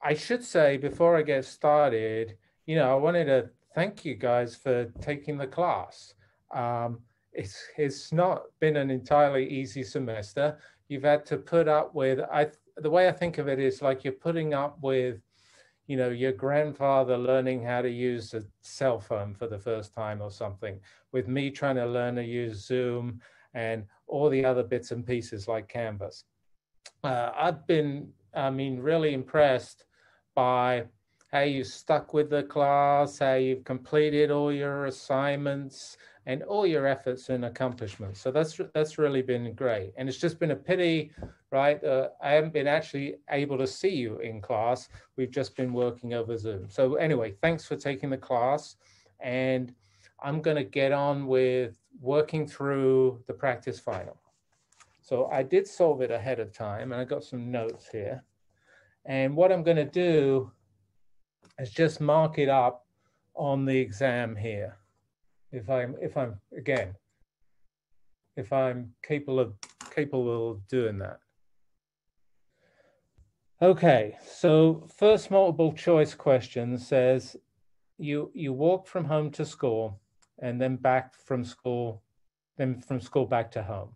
I should say before I get started, I wanted to thank you guys for taking the class. It's not been an entirely easy semester. You've had to put up with, the way I think of it is like you're putting up with, your grandfather learning how to use a cell phone for the first time or something, with me trying to learn to use Zoom and all the other bits and pieces like Canvas. I've been, really impressed by how you stuck with the class, how you've completed all your assignments and all your efforts and accomplishments. So that's really been great. And it's just been a pity, right? I haven't been actually able to see you in class. We've just been working over Zoom. So anyway, thanks for taking the class. And I'm going to get on with working through the practice final. So I did solve it ahead of time, and I got some notes here. And what I'm going to do is just mark it up on the exam here. If I'm capable of doing that. Okay, so first multiple choice question says you walk from home to school and then back from school, then from school back to home.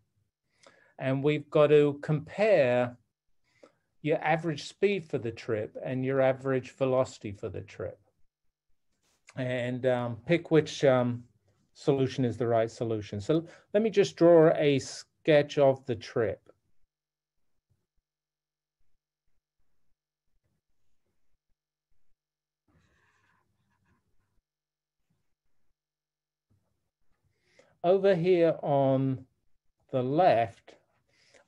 And we've got to compare your average speed for the trip and your average velocity for the trip. And pick which solution is the right solution. So let me just draw a sketch of the trip. Over here on the left,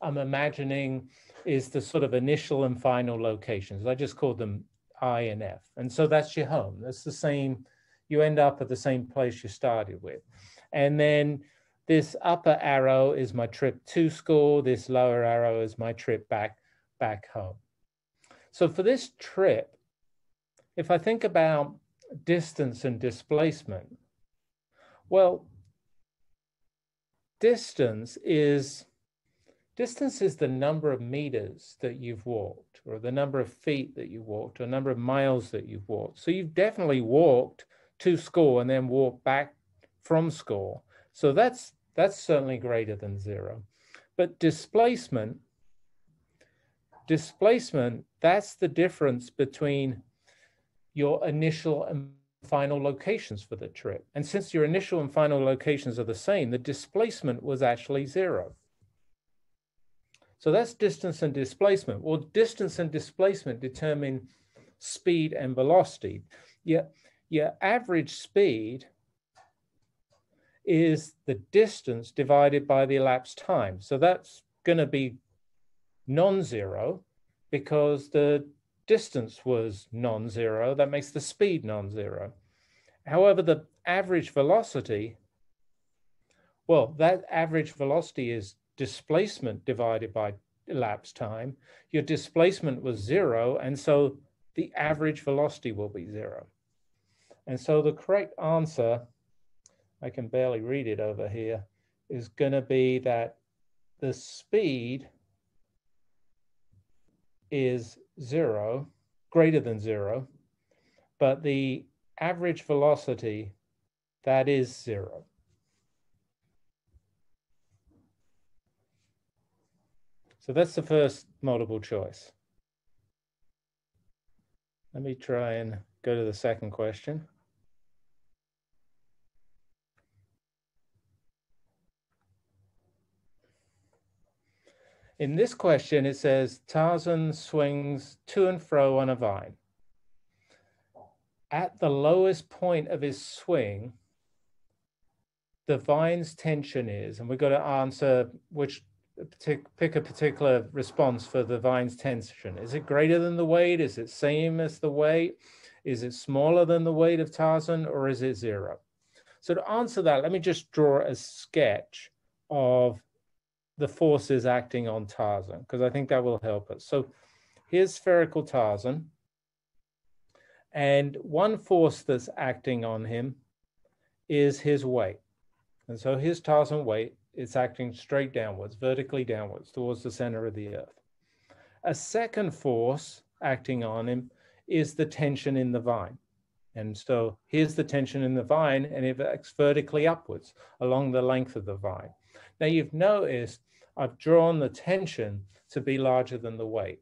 I'm imagining is the sort of initial and final locations. I just called them I and F. And so that's your home. That's the same, you end up at the same place you started with. And then this upper arrow is my trip to school. This lower arrow is my trip back home. So for this trip, if I think about distance and displacement, well, distance is the number of meters that you've walked, or the number of feet that you walked, or number of miles that you've walked. So you've definitely walked to school and then walked back from school. So that's certainly greater than 0. But displacement, that's the difference between your initial and final locations for the trip. And since your initial and final locations are the same, the displacement was actually 0. So that's distance and displacement. Well, distance and displacement determine speed and velocity. Your average speed is the distance divided by the elapsed time. So that's going to be non-zero because the distance was non-zero. That makes the speed non-zero. However, the average velocity, well, that average velocity is displacement divided by elapsed time. Your displacement was 0, and so the average velocity will be 0. And so the correct answer, I can barely read it over here, is going to be that the speed is 0, greater than 0, but the average velocity, that is 0. So that's the first multiple choice. Let me try and go to the second question. In this question, it says, Tarzan swings to and fro on a vine. At the lowest point of his swing, the vine's tension is, and we've got to answer pick a particular response for the vine's tension. Is it greater than the weight? Is it same as the weight? Is it smaller than the weight of Tarzan, or is it 0? So to answer that, let me just draw a sketch of the forces acting on Tarzan, because I think that will help us. So here's spherical Tarzan. And one force that's acting on him is his weight. And so here's Tarzan weight. It's acting straight downwards, vertically downwards, towards the center of the earth. A second force acting on him is the tension in the vine. And so here's the tension in the vine, and it acts vertically upwards along the length of the vine. Now you've noticed I've drawn the tension to be larger than the weight.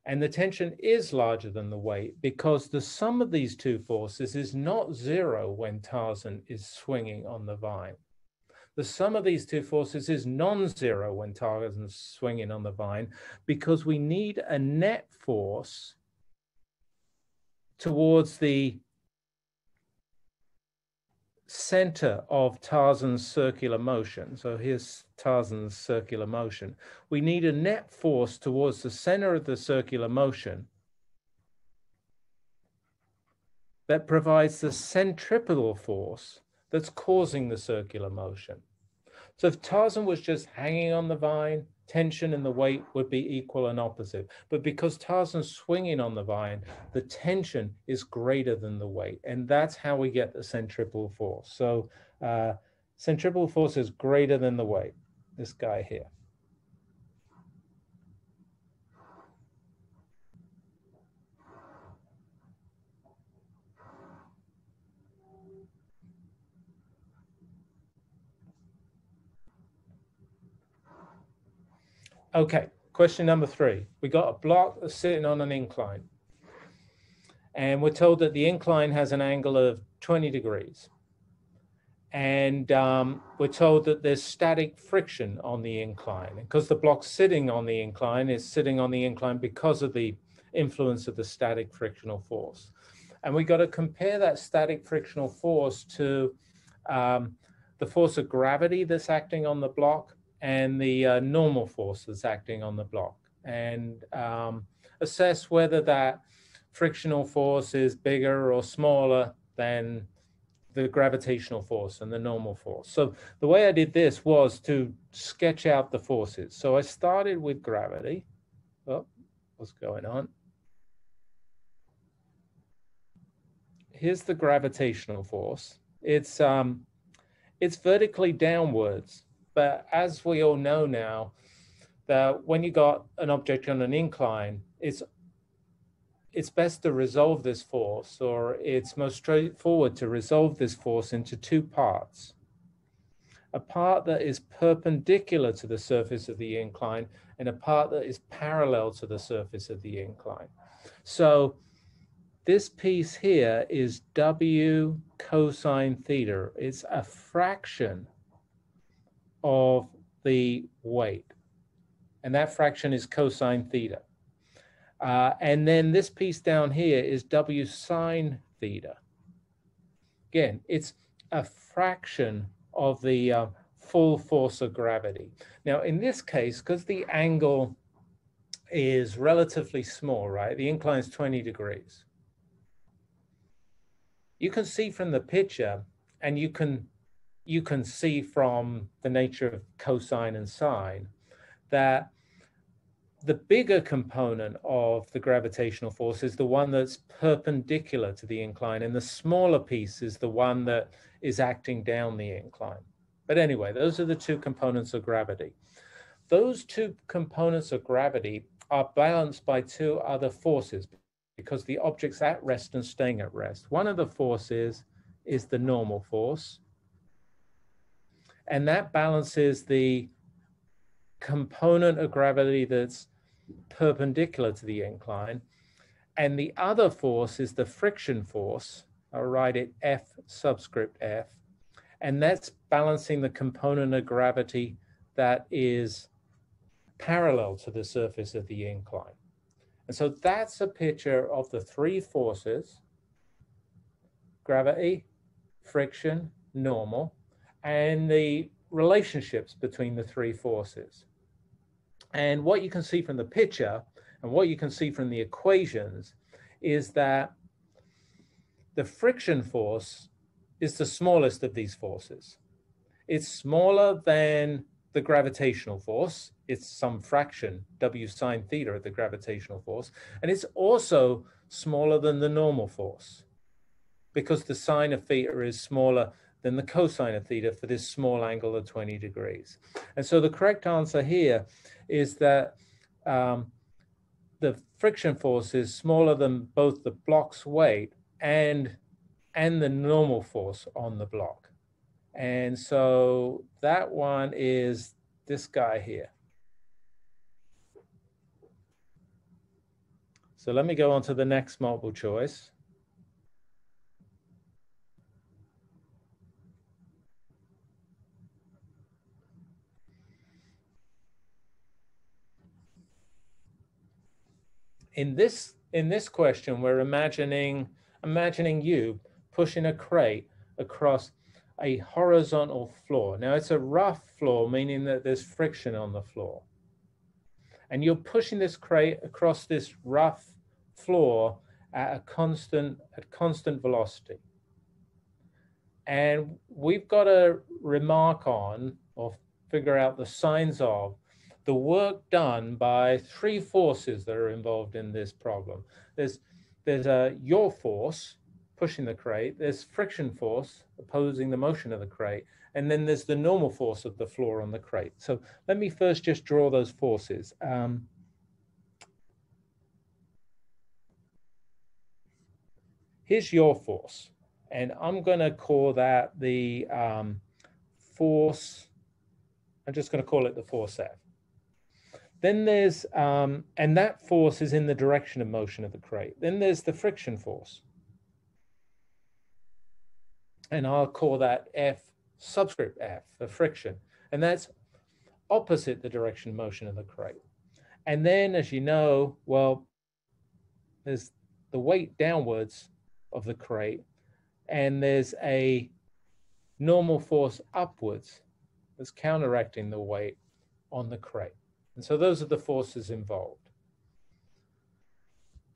And the tension is larger than the weight because the sum of these two forces is not zero when Tarzan is swinging on the vine. The sum of these two forces is non-zero when Tarzan's swinging on the vine because we need a net force towards the center of Tarzan's circular motion. So here's Tarzan's circular motion. We need a net force towards the center of the circular motion that provides the centripetal force that's causing the circular motion. So if Tarzan was just hanging on the vine, tension and the weight would be equal and opposite. But because Tarzan's swinging on the vine, the tension is greater than the weight. And that's how we get the centripetal force. So centripetal force is greater than the weight, this guy here. Okay, question number 3. We got a block that's sitting on an incline. And we're told that the incline has an angle of 20 degrees. And we're told that there's static friction on the incline. Because the block sitting on the incline is sitting on the incline because of the influence of the static frictional force. And we got to compare that static frictional force to the force of gravity that's acting on the block and the normal force that's acting on the block, and assess whether that frictional force is bigger or smaller than the gravitational force and the normal force. So the way I did this was to sketch out the forces. So I started with gravity. Oh, what's going on? Here's the gravitational force. It's vertically downwards. But as we all know now, that when you got an object on an incline, it's best to resolve this force, or it's most straightforward to resolve this force into two parts. A part that is perpendicular to the surface of the incline and a part that is parallel to the surface of the incline. So this piece here is W cosine theta. It's a fraction of the weight, and that fraction is cosine theta. And then this piece down here is W sine theta. Again, it's a fraction of the full force of gravity. Now, in this case, because the angle is relatively small, right? The incline is 20 degrees. You can see from the picture, and you can see from the nature of cosine and sine, that the bigger component of the gravitational force is the one that's perpendicular to the incline, and the smaller piece is the one that is acting down the incline. But anyway, those are the two components of gravity. Those two components of gravity are balanced by two other forces because the object's at rest and staying at rest. One of the forces is the normal force, and that balances the component of gravity that's perpendicular to the incline. And the other force is the friction force. I'll write it F subscript F. And that's balancing the component of gravity that is parallel to the surface of the incline. And so that's a picture of the three forces: gravity, friction, normal, and the relationships between the three forces. And what you can see from the picture and what you can see from the equations is that the friction force is the smallest of these forces. It's smaller than the gravitational force. It's some fraction, W sine theta, of the gravitational force. And it's also smaller than the normal force because the sine of theta is smaller than the cosine of theta for this small angle of 20 degrees. And so the correct answer here is that the friction force is smaller than both the block's weight and the normal force on the block. And so that one is this guy here. So let me go on to the next multiple choice. In this question, we're imagining you pushing a crate across a horizontal floor. Now it's a rough floor, meaning that there's friction on the floor. And you're pushing this crate across this rough floor at a constant velocity. And we've got to remark on or figure out the signs of the work done by three forces that are involved in this problem. There's a yaw force pushing the crate, there's friction force opposing the motion of the crate, and then there's the normal force of the floor on the crate. So let me first just draw those forces. Here's yaw force, and I'm going to call that the force, I'm just going to call it the force F. Then there's, and that force is in the direction of motion of the crate. Then there's the friction force. And I'll call that F subscript F, the friction. And that's opposite the direction of motion of the crate. And then, as you know, well, there's the weight downwards of the crate, and there's a normal force upwards that's counteracting the weight on the crate. And so those are the forces involved.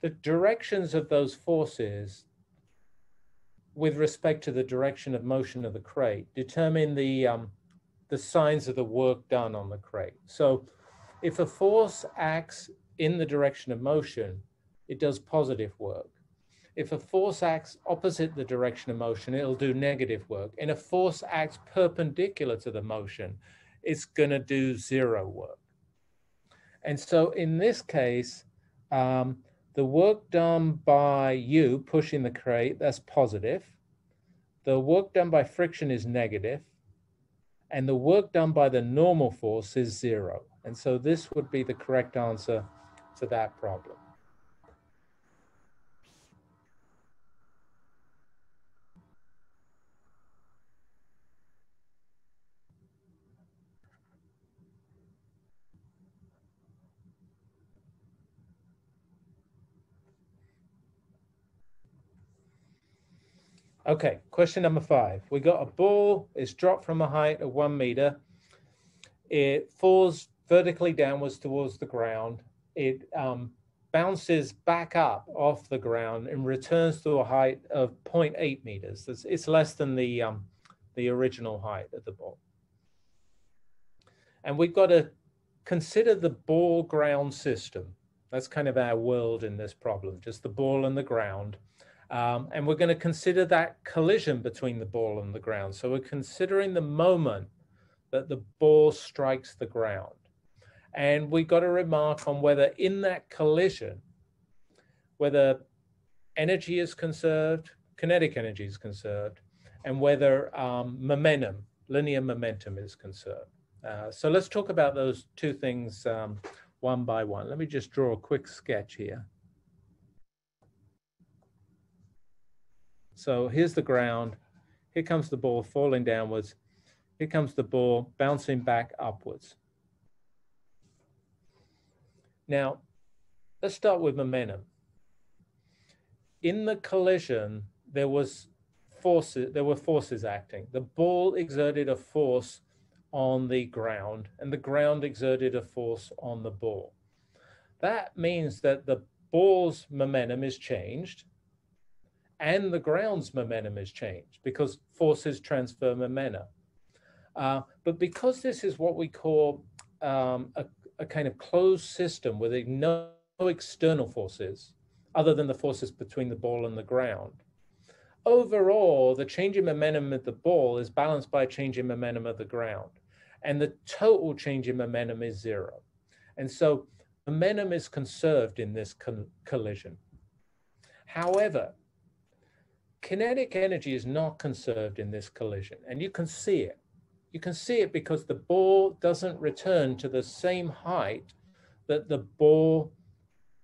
The directions of those forces with respect to the direction of motion of the crate determine the signs of the work done on the crate. So if a force acts in the direction of motion, it does positive work. If a force acts opposite the direction of motion, it'll do negative work. And if a force acts perpendicular to the motion, it's going to do zero work. And so in this case, the work done by you pushing the crate, that's positive. The work done by friction is negative. And the work done by the normal force is zero. And so this would be the correct answer to that problem. Okay, question number 5. We got a ball, it's dropped from a height of 1 meter. It falls vertically downwards towards the ground. It bounces back up off the ground and returns to a height of 0.8 meters. It's less than the original height of the ball. And we've got to consider the ball ground system. That's kind of our world in this problem, just the ball and the ground. And we're going to consider that collision between the ball and the ground. So we're considering the moment that the ball strikes the ground. And we've got to remark on whether in that collision, whether energy is conserved, kinetic energy is conserved, and whether momentum, linear momentum is conserved. So let's talk about those two things one by one. Let me just draw a quick sketch here. So here's the ground. Here comes the ball falling downwards. Here comes the ball bouncing back upwards. Now, let's start with momentum. In the collision, there were forces acting. The ball exerted a force on the ground, and the ground exerted a force on the ball. That means that the ball's momentum is changed, and the ground's momentum is changed because forces transfer momentum. But because this is what we call a kind of closed system with no external forces other than the forces between the ball and the ground, overall, the change in momentum of the ball is balanced by a change in momentum of the ground. And the total change in momentum is zero. And so momentum is conserved in this collision. However, kinetic energy is not conserved in this collision, and you can see it. You can see it because the ball doesn't return to the same height that the ball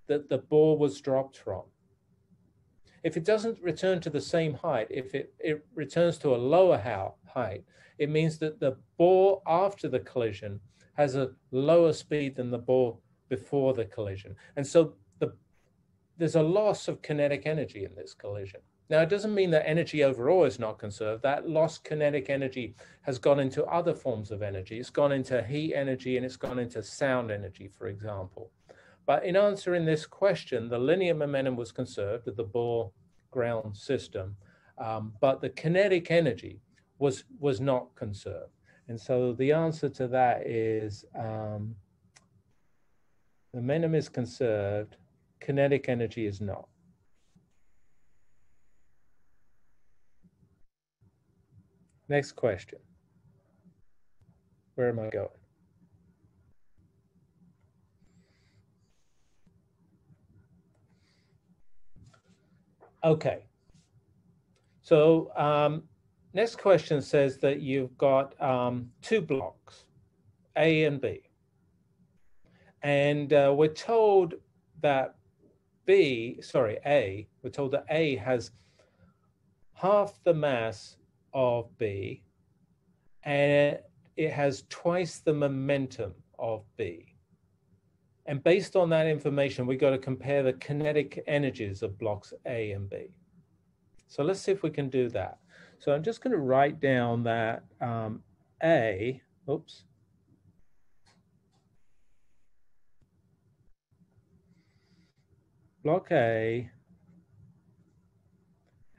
was dropped from. If it doesn't return to the same height, if it returns to a lower height, it means that the ball after the collision has a lower speed than the ball before the collision. And so there's a loss of kinetic energy in this collision. Now, it doesn't mean that energy overall is not conserved. That lost kinetic energy has gone into other forms of energy. It's gone into heat energy and it's gone into sound energy, for example. But in answering this question, the linear momentum was conserved at the ball ground system, but the kinetic energy was not conserved. And so the answer to that is momentum is conserved, kinetic energy is not. Next question. Where am I going? Okay. So next question says that you've got two blocks, A and B. And we're told that A, we're told that A has half the mass of B, and it has twice the momentum of B. And based on that information, we've got to compare the kinetic energies of blocks A and B. So let's see if we can do that. So I'm just going to write down that block A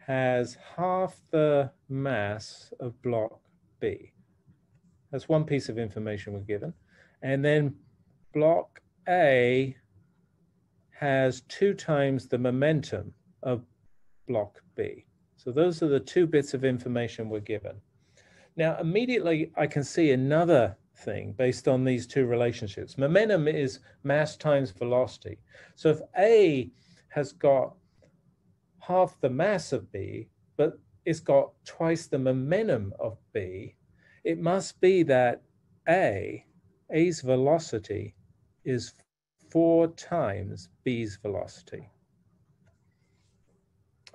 has half the mass of block B. That's one piece of information we're given. And then block A has 2 times the momentum of block B. So those are the 2 bits of information we're given. Now, immediately I can see another thing based on these 2 relationships. Momentum is mass times velocity. So if A has got half the mass of B, but it's got twice the momentum of B, it must be that A's velocity is 4 times B's velocity.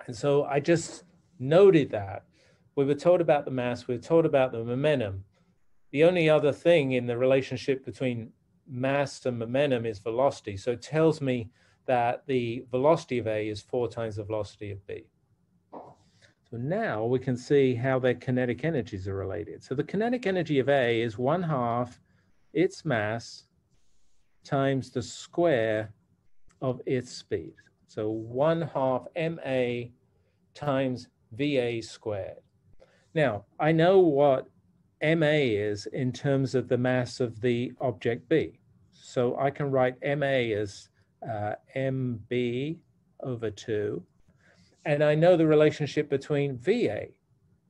And so I just noted that. We were told about the mass, we were told about the momentum. The only other thing in the relationship between mass and momentum is velocity. So it tells me that the velocity of A is 4 times the velocity of B. So now we can see how their kinetic energies are related. So the kinetic energy of A is 1/2 its mass times the square of its speed. So 1/2 ma times VA squared. Now, I know what ma is in terms of the mass of the object B. So I can write ma as mb over 2. And I know the relationship between VA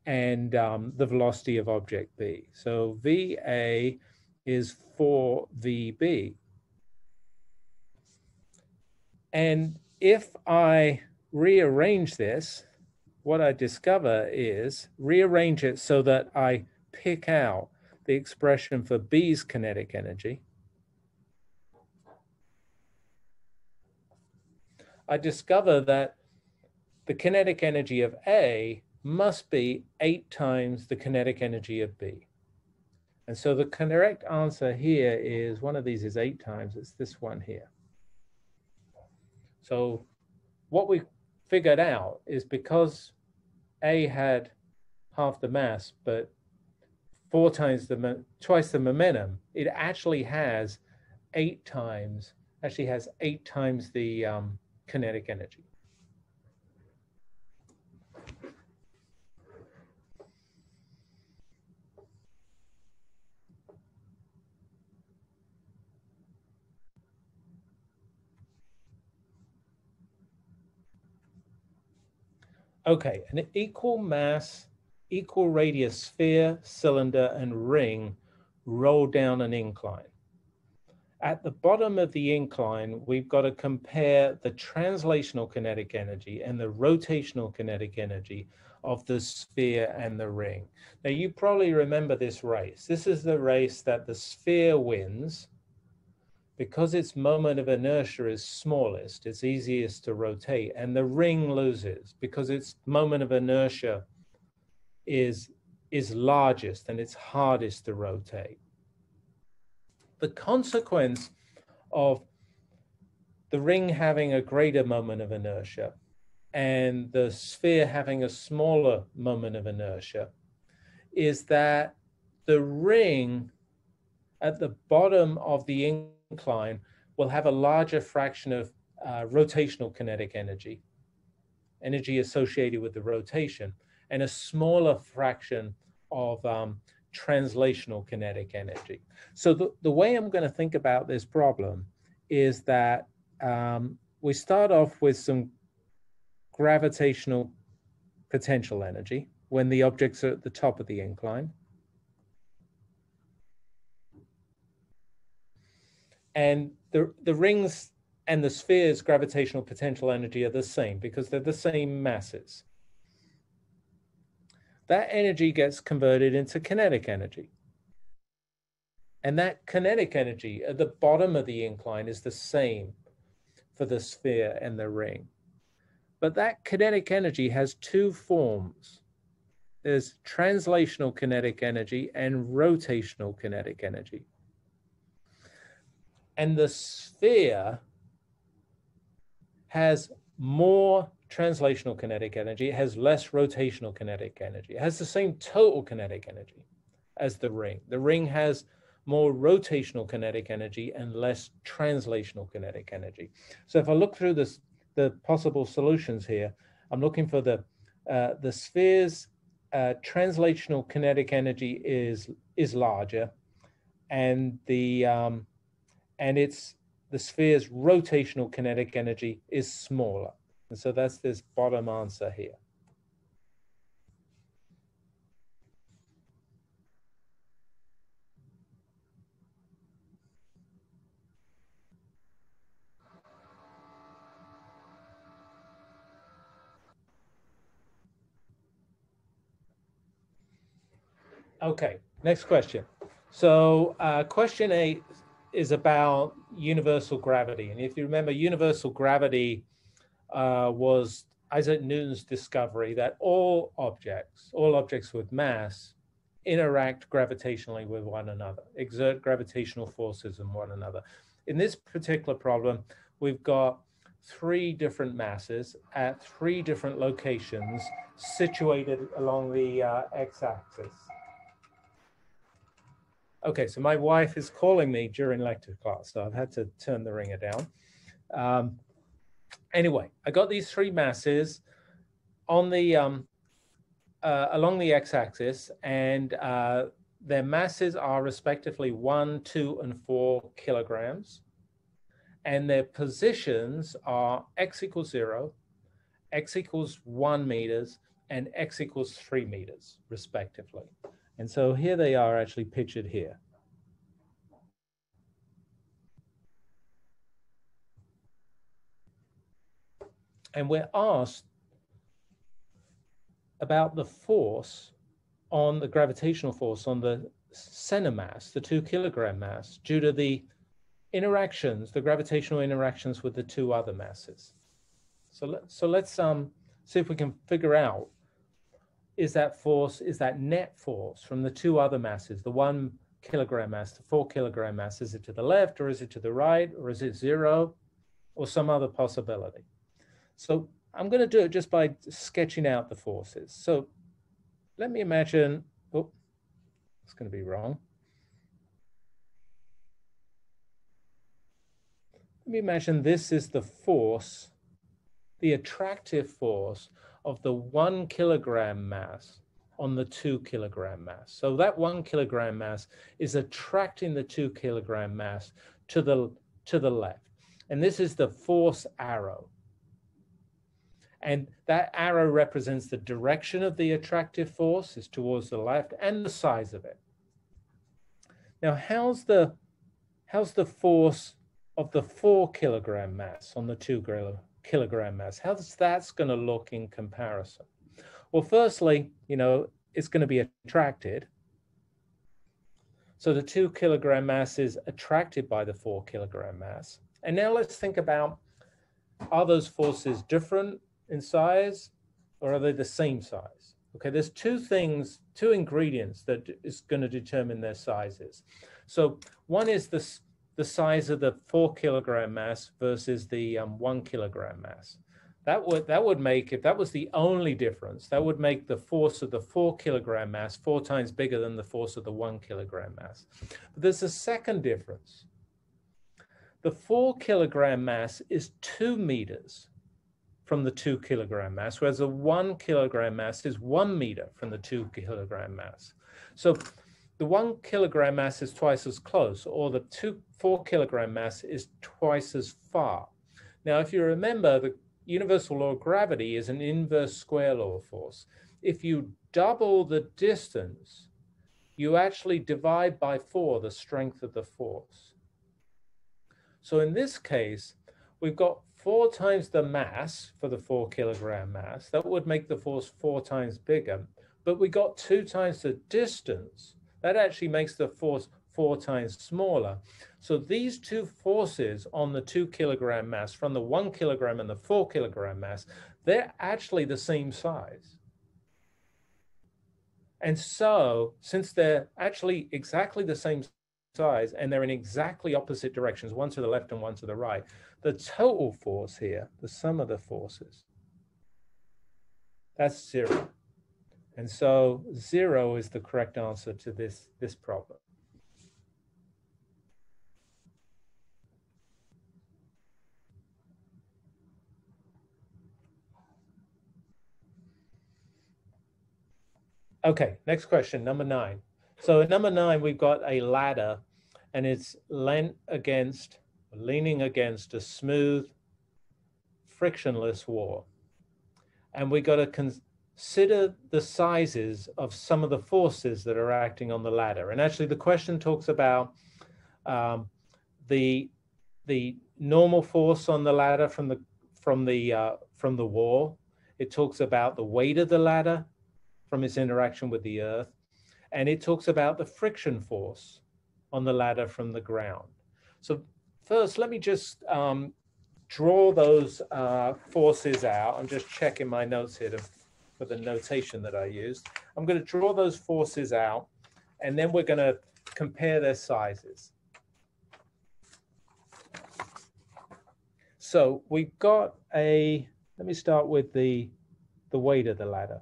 and the velocity of object B. So VA is 4VB. And if I rearrange this, what I discover is rearrange it so that I pick out the expression for B's kinetic energy. I discover that the kinetic energy of A must be 8 times the kinetic energy of B. And so the correct answer here is, one of these is 8 times, it's this one here. So what we figured out is because A had half the mass, but 4 times twice the momentum, it actually has 8 times the kinetic energy. Okay, an equal mass, equal radius sphere, cylinder, and ring roll down an incline. At the bottom of the incline, we've got to compare the translational kinetic energy and the rotational kinetic energy of the sphere and the ring. Now, you probably remember this race. This is the race that the sphere wins because its moment of inertia is smallest, it's easiest to rotate, and the ring loses because its moment of inertia is largest and it's hardest to rotate. The consequence of the ring having a greater moment of inertia and the sphere having a smaller moment of inertia is that the ring at the bottom of the incline will have a larger fraction of rotational kinetic energy associated with the rotation, and a smaller fraction of translational kinetic energy. So the way I'm going to think about this problem is that we start off with some gravitational potential energy when the objects are at the top of the incline. And the rings and the sphere's gravitational potential energy are the same because they're the same masses. That energy gets converted into kinetic energy. And that kinetic energy at the bottom of the incline is the same for the sphere and the ring. But that kinetic energy has two forms. There's translational kinetic energy and rotational kinetic energy. And the sphere has more translational kinetic energy. It has less rotational kinetic energy. It has the same total kinetic energy as the ring. The ring has more rotational kinetic energy and less translational kinetic energy. So if I look through this, the possible solutions here, I'm looking for the sphere's translational kinetic energy is larger, and the sphere's rotational kinetic energy is smaller. And so that's this bottom answer here. Okay, next question. So question 8 is about universal gravity. And if you remember, universal gravity was Isaac Newton's discovery that all objects with mass interact gravitationally with one another, exert gravitational forces on one another. In this particular problem, we've got 3 different masses at 3 different locations situated along the x-axis. Okay, so my wife is calling me during lecture class, so I've had to turn the ringer down. Anyway, I got these 3 masses on the along the x-axis, and their masses are respectively 1, 2, and 4 kilograms, and their positions are x equals 0, x equals 1 meters, and x equals 3 meters, respectively. And so here they are actually pictured here. And we're asked about the force on the gravitational force on the center mass, the 2 kilogram mass, due to the interactions, the gravitational interactions with the 2 other masses. So let's see if we can figure out, is that net force from the 2 other masses, the 1 kilogram mass, the 4 kilogram mass, is it to the left or is it to the right, or is it 0 or some other possibility? So I'm going to do it just by sketching out the forces. So let me imagine, oh, it's going to be wrong. Let me imagine this is the force, the attractive force of the 1 kilogram mass on the 2 kilogram mass. So that 1 kilogram mass is attracting the 2 kilogram mass to the left. And this is the force arrow. And that arrow represents the direction of the attractive force, is towards the left, and the size of it. Now, how's the how's the force of the 4 kilogram mass on the 2 kilogram mass? How's that's going to look in comparison? Well, firstly, you know, it's going to be attracted. So the 2 kilogram mass is attracted by the 4 kilogram mass. And now let's think about, are those forces different in size or are they the same size? Okay, there's two ingredients that is going to determine their sizes. So one is the size of the 4 kilogram mass versus the 1 kilogram mass. That would make, if that was the only difference, that would make the force of the 4 kilogram mass 4 times bigger than the force of the 1 kilogram mass. But there's a second difference. The 4 kilogram mass is 2 meters from the 2 kilogram mass, whereas the 1 kilogram mass is 1 meter from the 2 kilogram mass. So the 1 kilogram mass is twice as close, or the 4 kilogram mass is twice as far. Now, if you remember, the universal law of gravity is an inverse square law of force. If you double the distance, you actually divide by 4 the strength of the force. So in this case, we've got 4 times the mass for the 4 kilogram mass. That would make the force 4 times bigger, but we got 2 times the distance. That actually makes the force 4 times smaller. So these two forces on the 2 kilogram mass from the 1 kilogram and the 4 kilogram mass, they're actually the same size. And so since they're actually exactly the same size and they're in exactly opposite directions, one to the left and one to the right, the total force here, the sum of the forces, that's 0. And so 0 is the correct answer to this problem. Okay, next question, number 9. So at number 9, we've got a ladder and it's leaning against a smooth, frictionless wall. And we got to consider the sizes of some of the forces that are acting on the ladder. And actually the question talks about the normal force on the ladder from the wall. It talks about the weight of the ladder from its interaction with the earth. And it talks about the friction force on the ladder from the ground. So first, let me just draw those forces out. I'm just checking my notes here for the notation that I used. I'm going to draw those forces out, and then we're going to compare their sizes. So we've got let me start with the weight of the ladder.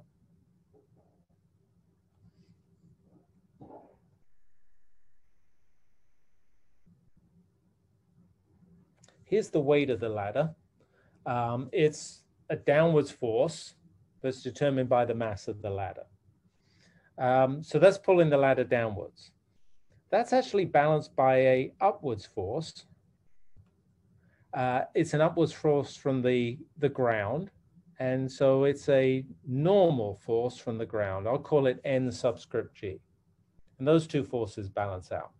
Here's the weight of the ladder. It's a downwards force that's determined by the mass of the ladder. So that's pulling the ladder downwards. That's actually balanced by an upwards force. It's an upwards force from the ground. And so it's a normal force from the ground. I'll call it N subscript G. And those two forces balance out.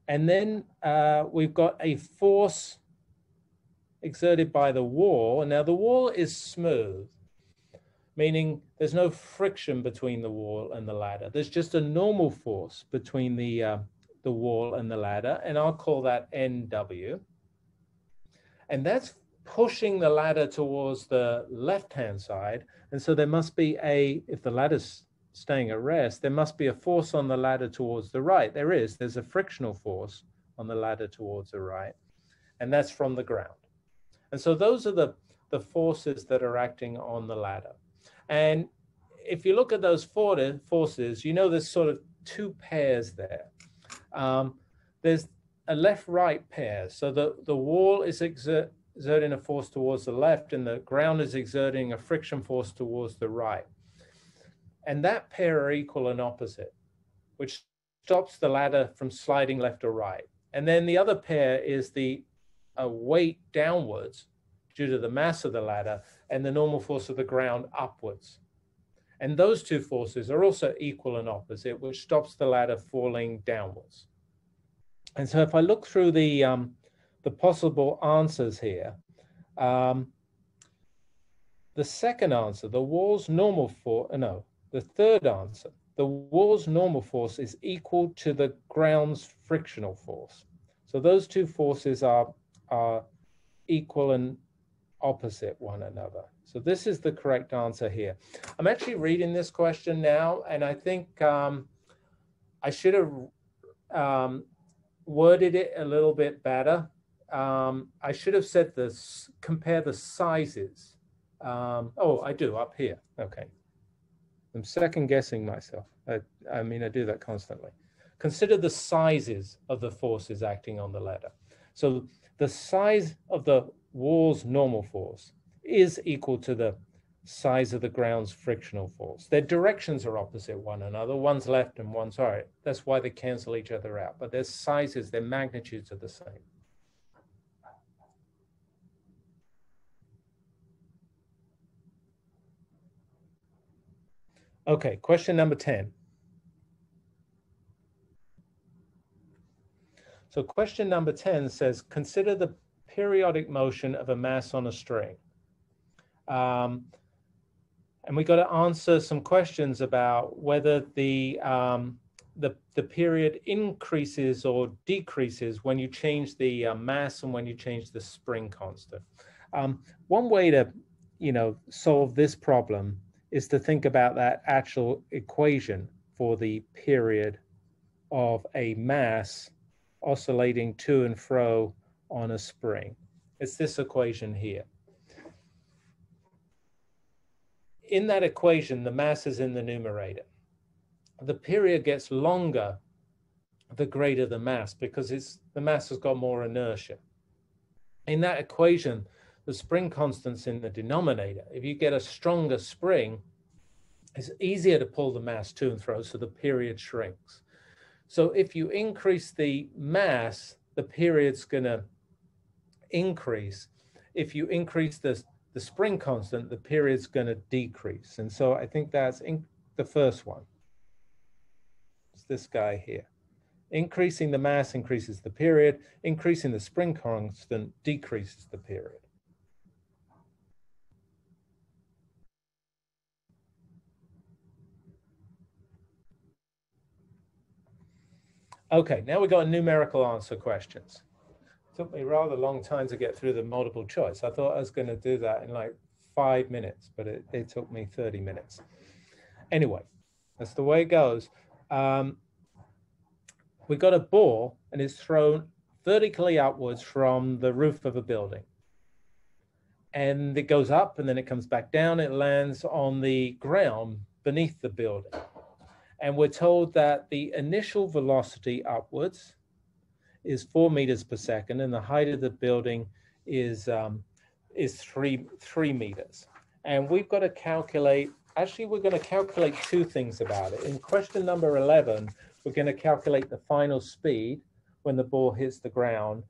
And then we've got a force exerted by the wall. Now the wall is smooth, meaning there's no friction between the wall and the ladder. There's just a normal force between the wall and the ladder, and I'll call that NW. And that's pushing the ladder towards the left-hand side. And so there must be if the ladder's staying at rest, there must be a force on the ladder towards the right. There's a frictional force on the ladder towards the right, and that's from the ground. And so those are the forces that are acting on the ladder. And if you look at those forces, you know there's sort of 2 pairs there. There's a left-right pair. So the wall is exerting a force towards the left, and the ground is exerting a friction force towards the right. And that pair are equal and opposite, which stops the ladder from sliding left or right. And then the other pair is the weight downwards due to the mass of the ladder and the normal force of the ground upwards. And those two forces are also equal and opposite, which stops the ladder falling downwards. And so if I look through the possible answers here, the second answer, the wall's normal force, no, the third answer, the wall's normal force is equal to the ground's frictional force. So those two forces are equal and opposite one another. So this is the correct answer here. I'm actually reading this question now, and I think I should have worded it a little bit better. I should have said this, compare the sizes. Oh, I do up here. Okay. I'm second guessing myself. I mean, I do that constantly. Consider the sizes of the forces acting on the ladder. So the size of the wall's normal force is equal to the size of the ground's frictional force. Their directions are opposite one another. One's left and one's right. That's why they cancel each other out. But their sizes, their magnitudes are the same. Okay, question number 10. So question number 10 says, consider the periodic motion of a mass on a string. And we got to answer some questions about whether the period increases or decreases when you change the mass and when you change the spring constant. One way to, solve this problem is to think about that actual equation for the period of a mass oscillating to and fro on a spring. It's this equation here. In that equation, the mass is in the numerator. The period gets longer the greater the mass, because the mass has got more inertia. In that equation, the spring constant's in the denominator. If you get a stronger spring, it's easier to pull the mass to and fro, so the period shrinks. So if you increase the mass, the period's going to increase. If you increase the spring constant, the period's going to decrease. And so I think that's the first one. It's this guy here. Increasing the mass increases the period. Increasing the spring constant decreases the period. Okay, now we've got numerical answer questions. It took me a rather long time to get through the multiple choice. I thought I was going to do that in like 5 minutes, but it took me 30 minutes. Anyway, that's the way it goes. We've got a ball and it's thrown vertically upwards from the roof of a building. And it goes up and then it comes back down. It lands on the ground beneath the building. And we're told that the initial velocity upwards is 4 meters per second, and the height of the building is 3 meters. And we've got to calculate, actually we're going to calculate two things about it. In question number 11, we're going to calculate the final speed when the ball hits the ground.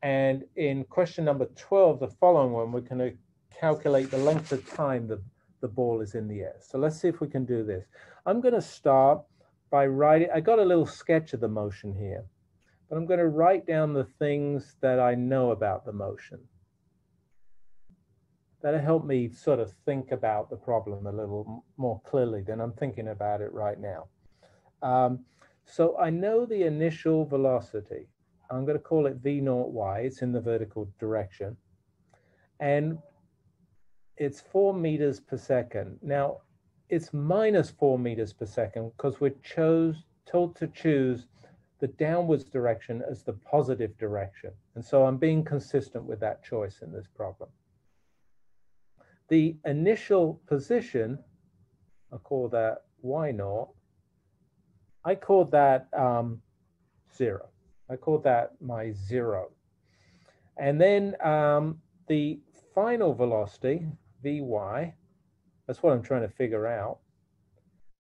And in question number 12, the following one, we're going to calculate the length of time the ball is in the air. So let's see if we can do this. I'm going to start by writing, I got a little sketch of the motion here, but I'm going to write down the things that I know about the motion. That'll help me sort of think about the problem a little more clearly than I'm thinking about it right now. So I know the initial velocity. I'm going to call it v0y. It's in the vertical direction. And it's 4 meters per second. Now, it's minus 4 meters per second because we're told to choose the downwards direction as the positive direction. And so I'm being consistent with that choice in this problem. The initial position, I'll call that y0. I called that 0. I called that my 0. And then the final velocity, vy, that's what I'm trying to figure out.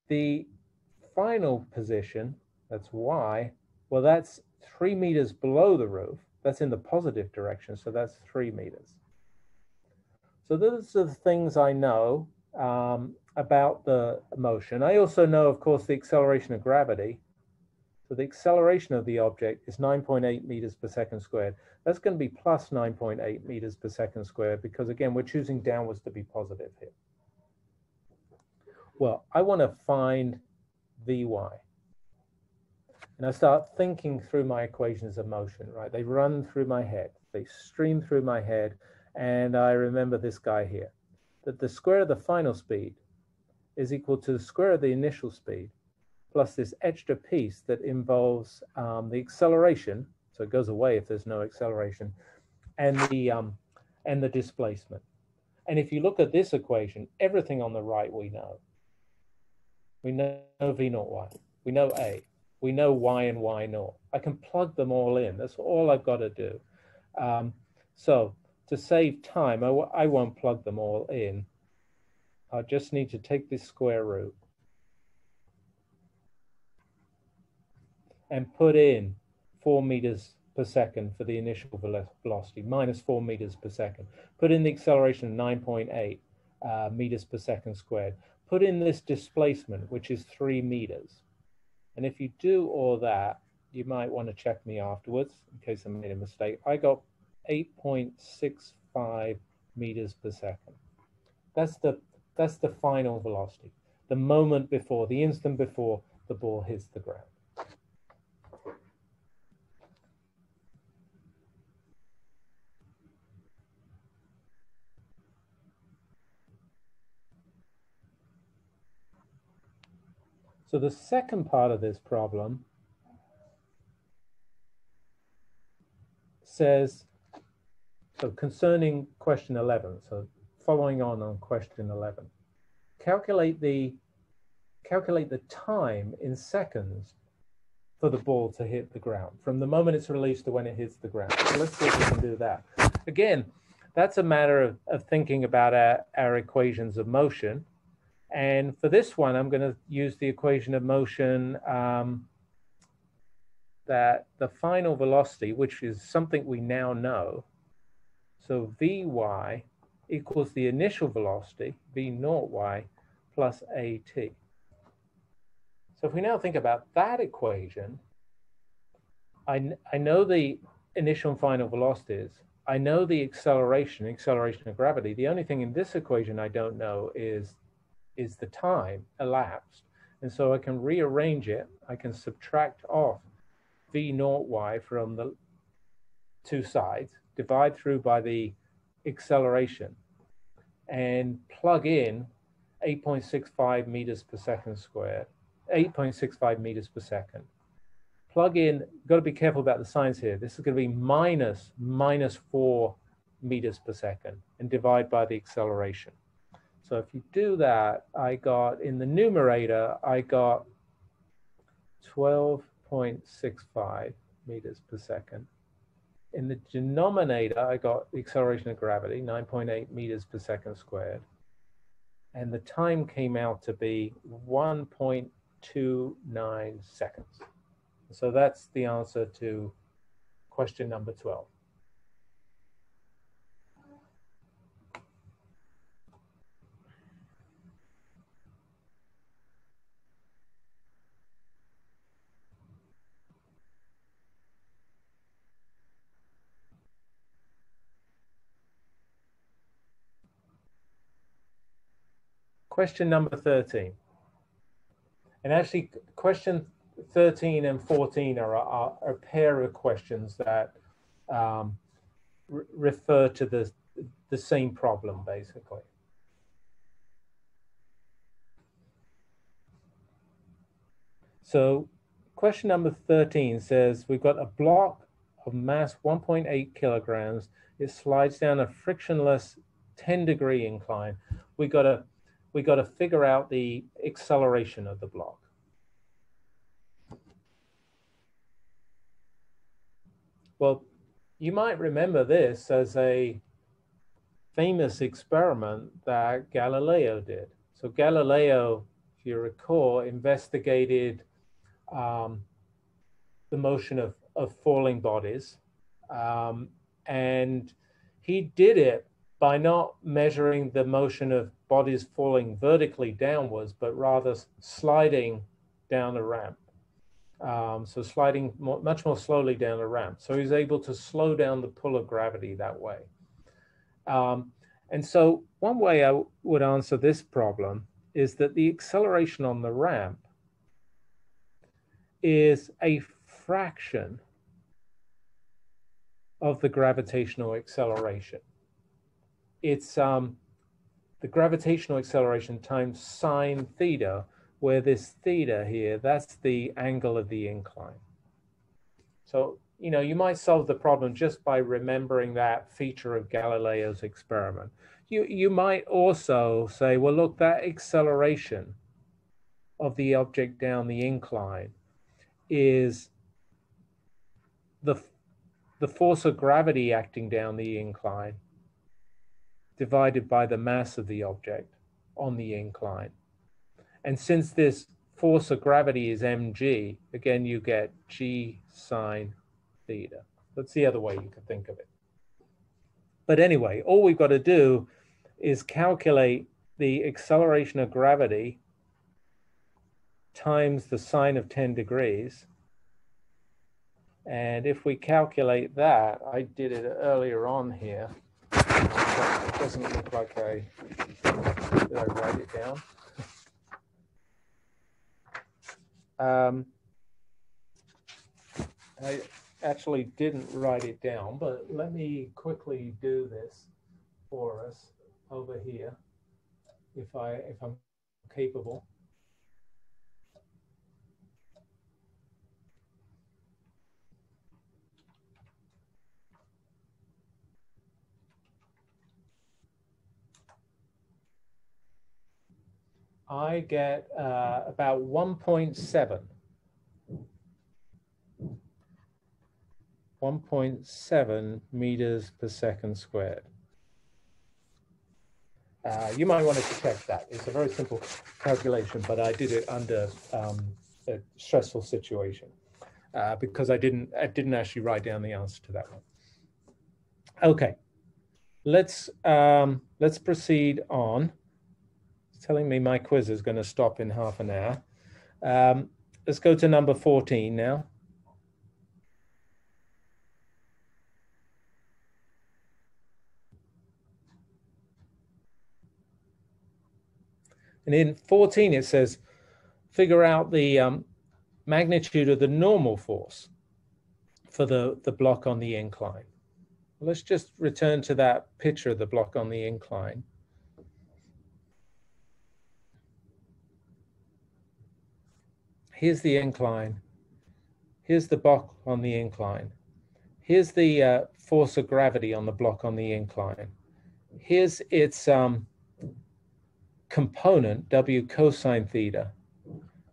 The final position, that's y, well, that's 3 meters below the roof. That's in the positive direction, so that's 3 meters. So those are the things I know about the motion. I also know, of course, the acceleration of gravity. So the acceleration of the object is 9.8 meters per second squared. That's going to be plus 9.8 meters per second squared because, again, we're choosing downwards to be positive here. Well, I want to find Vy. And I start thinking through my equations of motion, right? They run through my head. They stream through my head. And I remember this guy here, that the square of the final speed is equal to the square of the initial speed plus this extra piece that involves the acceleration, so it goes away if there's no acceleration, and the displacement. And if you look at this equation, everything on the right we know. We know V naught y, we know A, we know y and y naught. I can plug them all in. That's all I've got to do. So to save time, I won't plug them all in. I just need to take this square root and put in 4 meters per second for the initial velocity, minus 4 meters per second. Put in the acceleration of 9.8 meters per second squared. Put in this displacement, which is 3 meters. And if you do all that, you might want to check me afterwards in case I made a mistake. I got 8.65 meters per second. That's the final velocity, the moment before, the instant before the ball hits the ground. So the second part of this problem says, so concerning question 11, so following on question 11, calculate the time in seconds for the ball to hit the ground, from the moment it's released to when it hits the ground. So let's see if we can do that. Again, that's a matter of thinking about our equations of motion. And for this one, I'm going to use the equation of motion that the final velocity, which is something we now know, so Vy equals the initial velocity, V naught y, plus AT. So if we now think about that equation, I know the initial and final velocities. I know the acceleration of gravity. The only thing in this equation I don't know is the time elapsed. And so I can rearrange it. I can subtract off V naught y from the two sides, divide through by the acceleration, and plug in 8.65 meters per second squared, 8.65 meters per second. Plug in, got to be careful about the signs here. This is going to be minus 4 meters per second, and divide by the acceleration. So if you do that, I got, in the numerator, I got 12.65 meters per second. In the denominator, I got the acceleration of gravity, 9.8 meters per second squared. And the time came out to be 1.29 seconds. So that's the answer to question number 12. Question number 13. And actually, question 13 and 14 are a pair of questions that refer to the same problem, basically. So question number 13 says, we've got a block of mass 1.8 kilograms. It slides down a frictionless 10-degree incline. We got to figure out the acceleration of the block. Well, you might remember this as a famous experiment that Galileo did. So Galileo, if you recall, investigated the motion of falling bodies. And he did it by not measuring the motion of bodies falling vertically downwards, but rather sliding down a ramp. So sliding much more slowly down the ramp. So he's able to slow down the pull of gravity that way. And so one way I would answer this problem is that the acceleration on the ramp is a fraction of the gravitational acceleration. It's the gravitational acceleration times sine theta, where this theta here, that's the angle of the incline. So, you know, you might solve the problem just by remembering that feature of Galileo's experiment. You might also say, well, look, that acceleration of the object down the incline is the force of gravity acting down the incline divided by the mass of the object on the incline. And since this force of gravity is mg, again, you get g sine theta. That's the other way you could think of it. But anyway, all we've got to do is calculate the acceleration of gravity times the sine of 10 degrees. And if we calculate that, I did it earlier on here. It doesn't look like did I write it down? I actually didn't write it down, but let me quickly do this for us over here, if I'm capable. I get about 1.7. 1.7 meters per second squared. You might want to check that. It's a very simple calculation, but I did it under a stressful situation because I didn't actually write down the answer to that one. Okay, let's proceed on. It's telling me my quiz is going to stop in half an hour. Let's go to number 14 now. And in 14, it says, figure out the magnitude of the normal force for the block on the incline. Let's just return to that picture of the block on the incline. Here's the incline. Here's the block on the incline. Here's the force of gravity on the block on the incline. Here's its component, W cosine theta,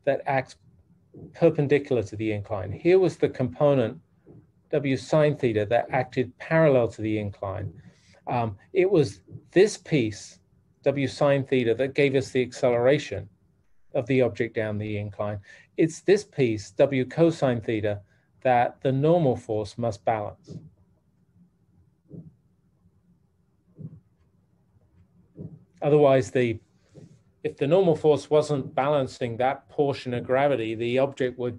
that acts perpendicular to the incline. Here was the component, W sine theta, that acted parallel to the incline. It was this piece, W sine theta, that gave us the acceleration of the object down the incline. It's this piece, W cosine theta, that the normal force must balance. Otherwise, if the normal force wasn't balancing that portion of gravity, the object would,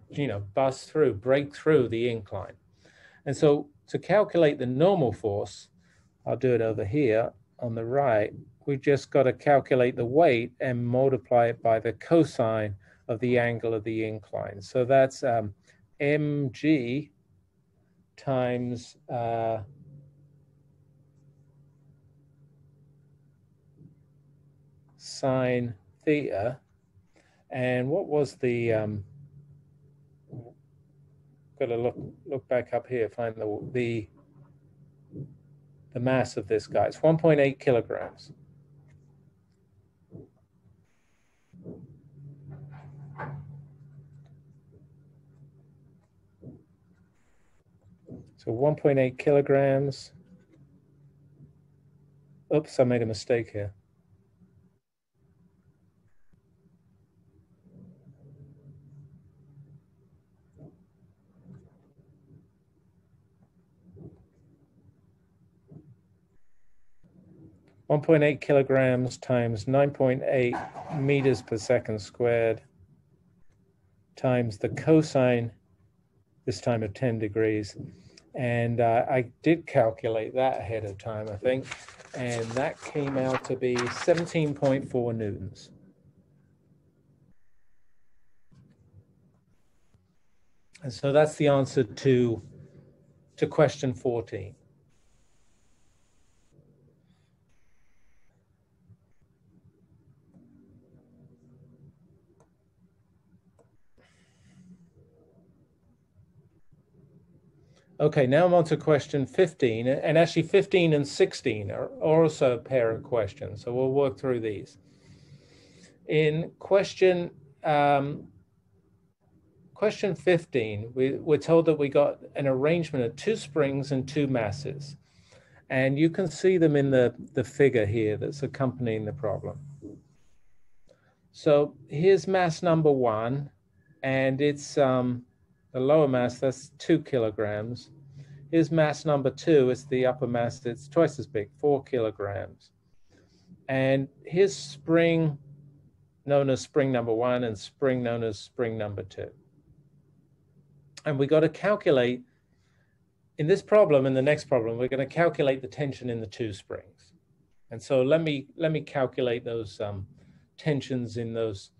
bust through, break through the incline. And so to calculate the normal force, I'll do it over here on the right, we've just got to calculate the weight and multiply it by the cosine of the angle of the incline. So that's mg times sine theta. And what was the got to look back up here, find the mass of this guy. It's 1.8 kilograms. So 1.8 kilograms. Oops, I made a mistake here. .8 kilograms times 9.8 meters per second squared times the cosine this time of 10 degrees. And I did calculate that ahead of time, I think, and that came out to be 17.4 newtons. And so that's the answer to question 14. Okay, now I'm on to question 15, and actually 15 and 16 are also a pair of questions, so we'll work through these. In question 15, we're told that we got an arrangement of 2 springs and 2 masses, and you can see them in the figure here that's accompanying the problem. So here's mass number 1, and it's the lower mass, that's 2 kilograms. Here's mass number 2, it's the upper mass, it's twice as big, 4 kilograms. And here's spring known as spring number 1 and spring known as spring number 2. And we got to calculate, in this problem and the next problem, we're going to calculate the tension in the 2 springs. And so let me calculate those tensions in those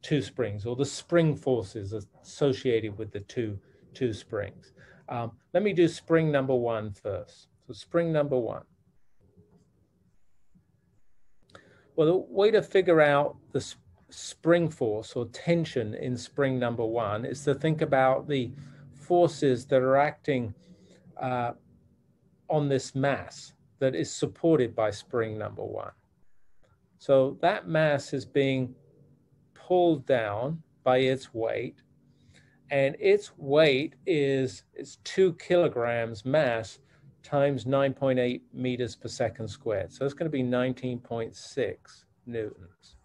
2 springs, or the spring forces associated with the two springs. Let me do spring number 1 first. So spring number 1. Well, the way to figure out the spring force or tension in spring number 1 is to think about the forces that are acting on this mass that is supported by spring number 1. So that mass is being pulled down by its weight, and its weight is 2 kilograms mass times 9.8 meters per second squared. So it's going to be 19.6 newtons.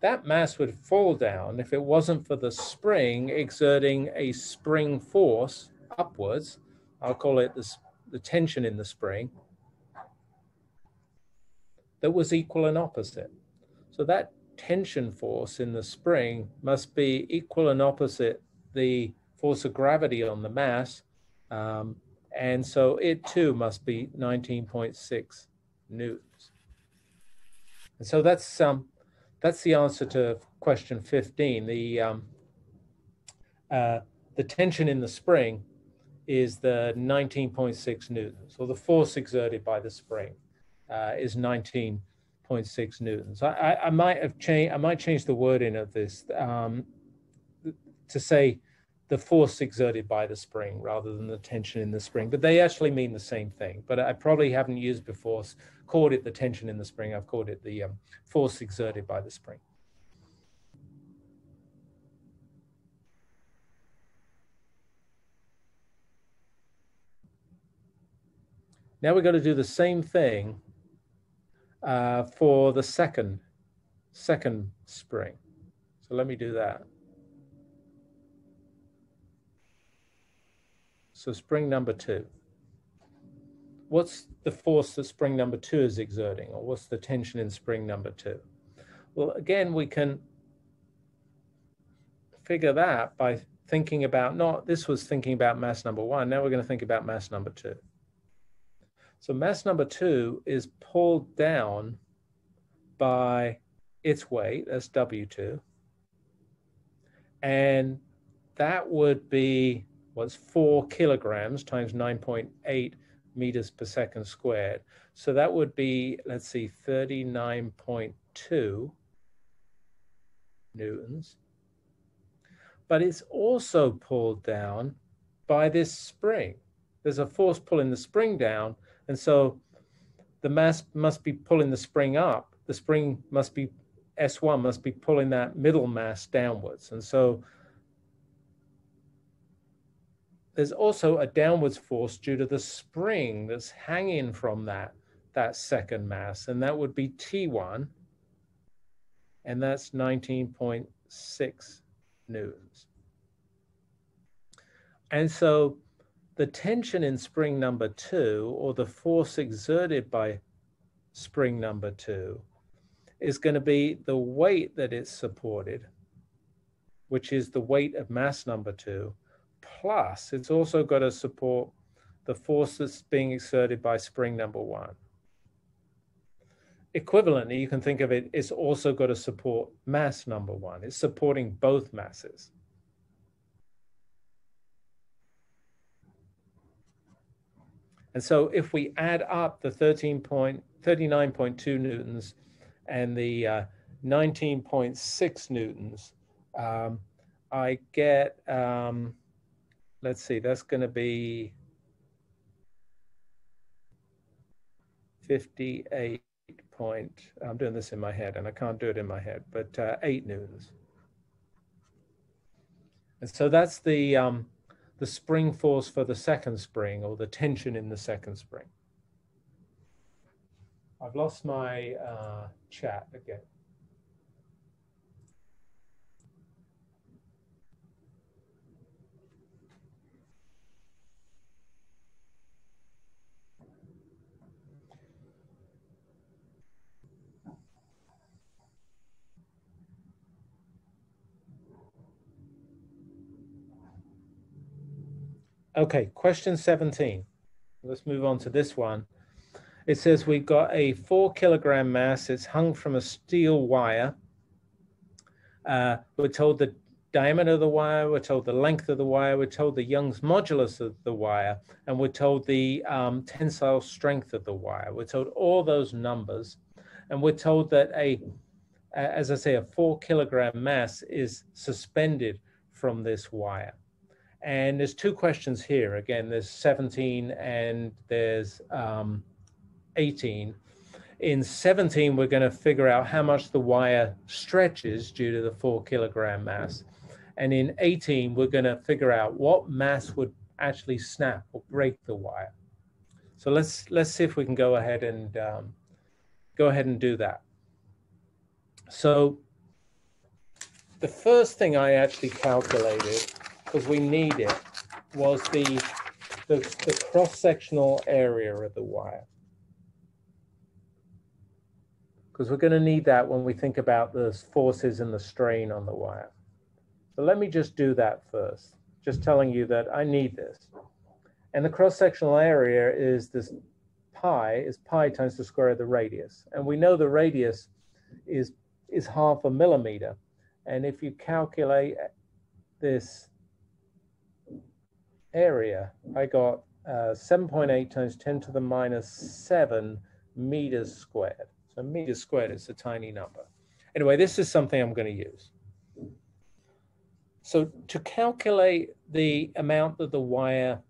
That mass would fall down if it wasn't for the spring exerting a spring force upwards. I'll call it the tension in the spring, that was equal and opposite. So that tension force in the spring must be equal and opposite the force of gravity on the mass, and so it too must be 19.6 newtons. And so that's the answer to question 15. The tension in the spring is the 19.6 newtons, or the force exerted by the spring is 19.6 newtons. I might change the wording of this to say the force exerted by the spring rather than the tension in the spring, but they actually mean the same thing. But I probably haven't used before, called it the tension in the spring. I've called it the force exerted by the spring. Now we've got to do the same thing for the second spring. So let me do that. So spring number 2. What's the force that spring number 2 is exerting, or what's the tension in spring number 2? Well, again, we can figure that by thinking about, this was thinking about mass number 1, now we're going to think about mass number 2. So mass number 2 is pulled down by its weight, that's W2, and that would be what's 4 kilograms times 9.8 meters per second squared. So that would be, let's see, 39.2 newtons. But it's also pulled down by this spring. There's a force pulling the spring down, and so the mass must be pulling the spring up. The spring must be, S1 must be pulling that middle mass downwards. And so there's also a downwards force due to the spring that's hanging from that second mass, and that would be T1, and that's 19.6 newtons. And so the tension in spring number 2, or the force exerted by spring number 2, is going to be the weight that it's supported, which is the weight of mass number 2, plus it's also got to support the force that's being exerted by spring number one. Equivalently, you can think of it, it's also got to support mass number one. It's supporting both masses. And so if we add up the 39.2 newtons and the 19.6 newtons, I get, let's see, that's going to be 58 point, I'm doing this in my head and I can't do it in my head, but 8 newtons. And so that's the spring force for the second spring, or the tension in the second spring. I've lost my chat again. Okay, question 17. Let's move on to this one. It says we've got a 4 kilogram mass. It's hung from a steel wire. We're told the diameter of the wire, we're told the length of the wire, we're told the Young's modulus of the wire, and we're told the tensile strength of the wire. We're told all those numbers, and we're told that as I say, a 4 kilogram mass is suspended from this wire. And there's 2 questions here. Again, there's 17 and there's 18. In 17, we're going to figure out how much the wire stretches due to the 4 kilogram mass. And in 18, we're going to figure out what mass would actually snap or break the wire. So let's see if we can go ahead and do that. So the first thing I actually calculated, because we need it, was the cross-sectional area of the wire. Because we're going to need that when we think about the forces and the strain on the wire. So let me just do that first, just telling you that I need this. And the cross-sectional area is this pi times the square of the radius. And we know the radius is half a millimeter. And if you calculate this area, I got 7.8 times 10 to the minus 7 meters squared. So meters squared is a tiny number. Anyway, this is something I'm going to use. So to calculate the amount that the wire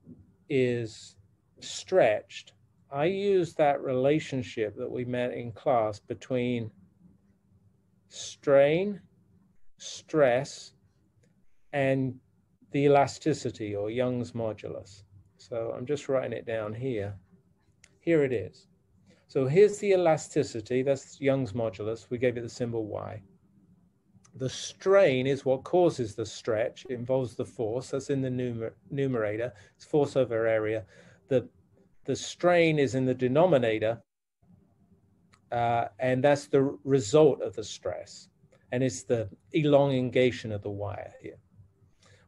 is stretched, I use that relationship that we met in class between strain, stress, and the elasticity, or Young's modulus. So I'm just writing it down here. Here it is. So here's the elasticity, that's Young's modulus. We gave it the symbol Y. The strain is what causes the stretch. It involves the force, that's in the numerator. It's force over area. The strain is in the denominator, and that's the result of the stress. And it's the elongation of the wire here.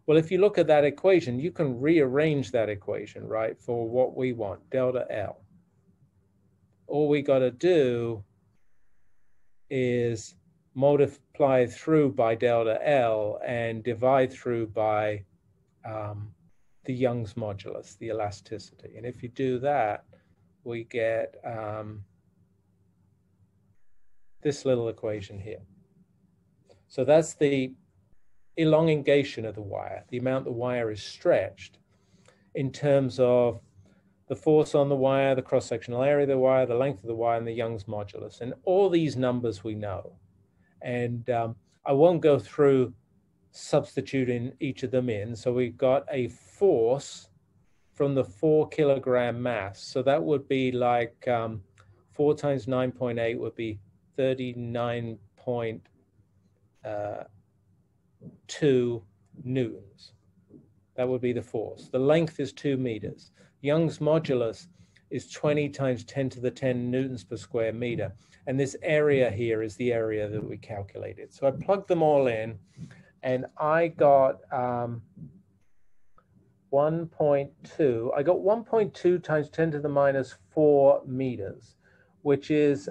Well, if you look at that equation, you can rearrange that equation, right, for what we want, delta L. All we got to do is multiply through by delta L and divide through by the Young's modulus, the elasticity. And if you do that, we get this little equation here. So that's the elongation of the wire, the amount the wire is stretched in terms of the force on the wire, the cross-sectional area of the wire, the length of the wire, and the Young's modulus. And all these numbers we know. And I won't go through substituting each of them in. So we've got a force from the 4 kilogram mass. So that would be like 4 times 9.8 would be 39.2 newtons. That would be the force. The length is 2 meters. Young's modulus is 20 times 10 to the 10 newtons per square meter. And this area here is the area that we calculated. So I plugged them all in, and I got 1.2. I got 1.2 times 10 to the minus 4 meters, which is,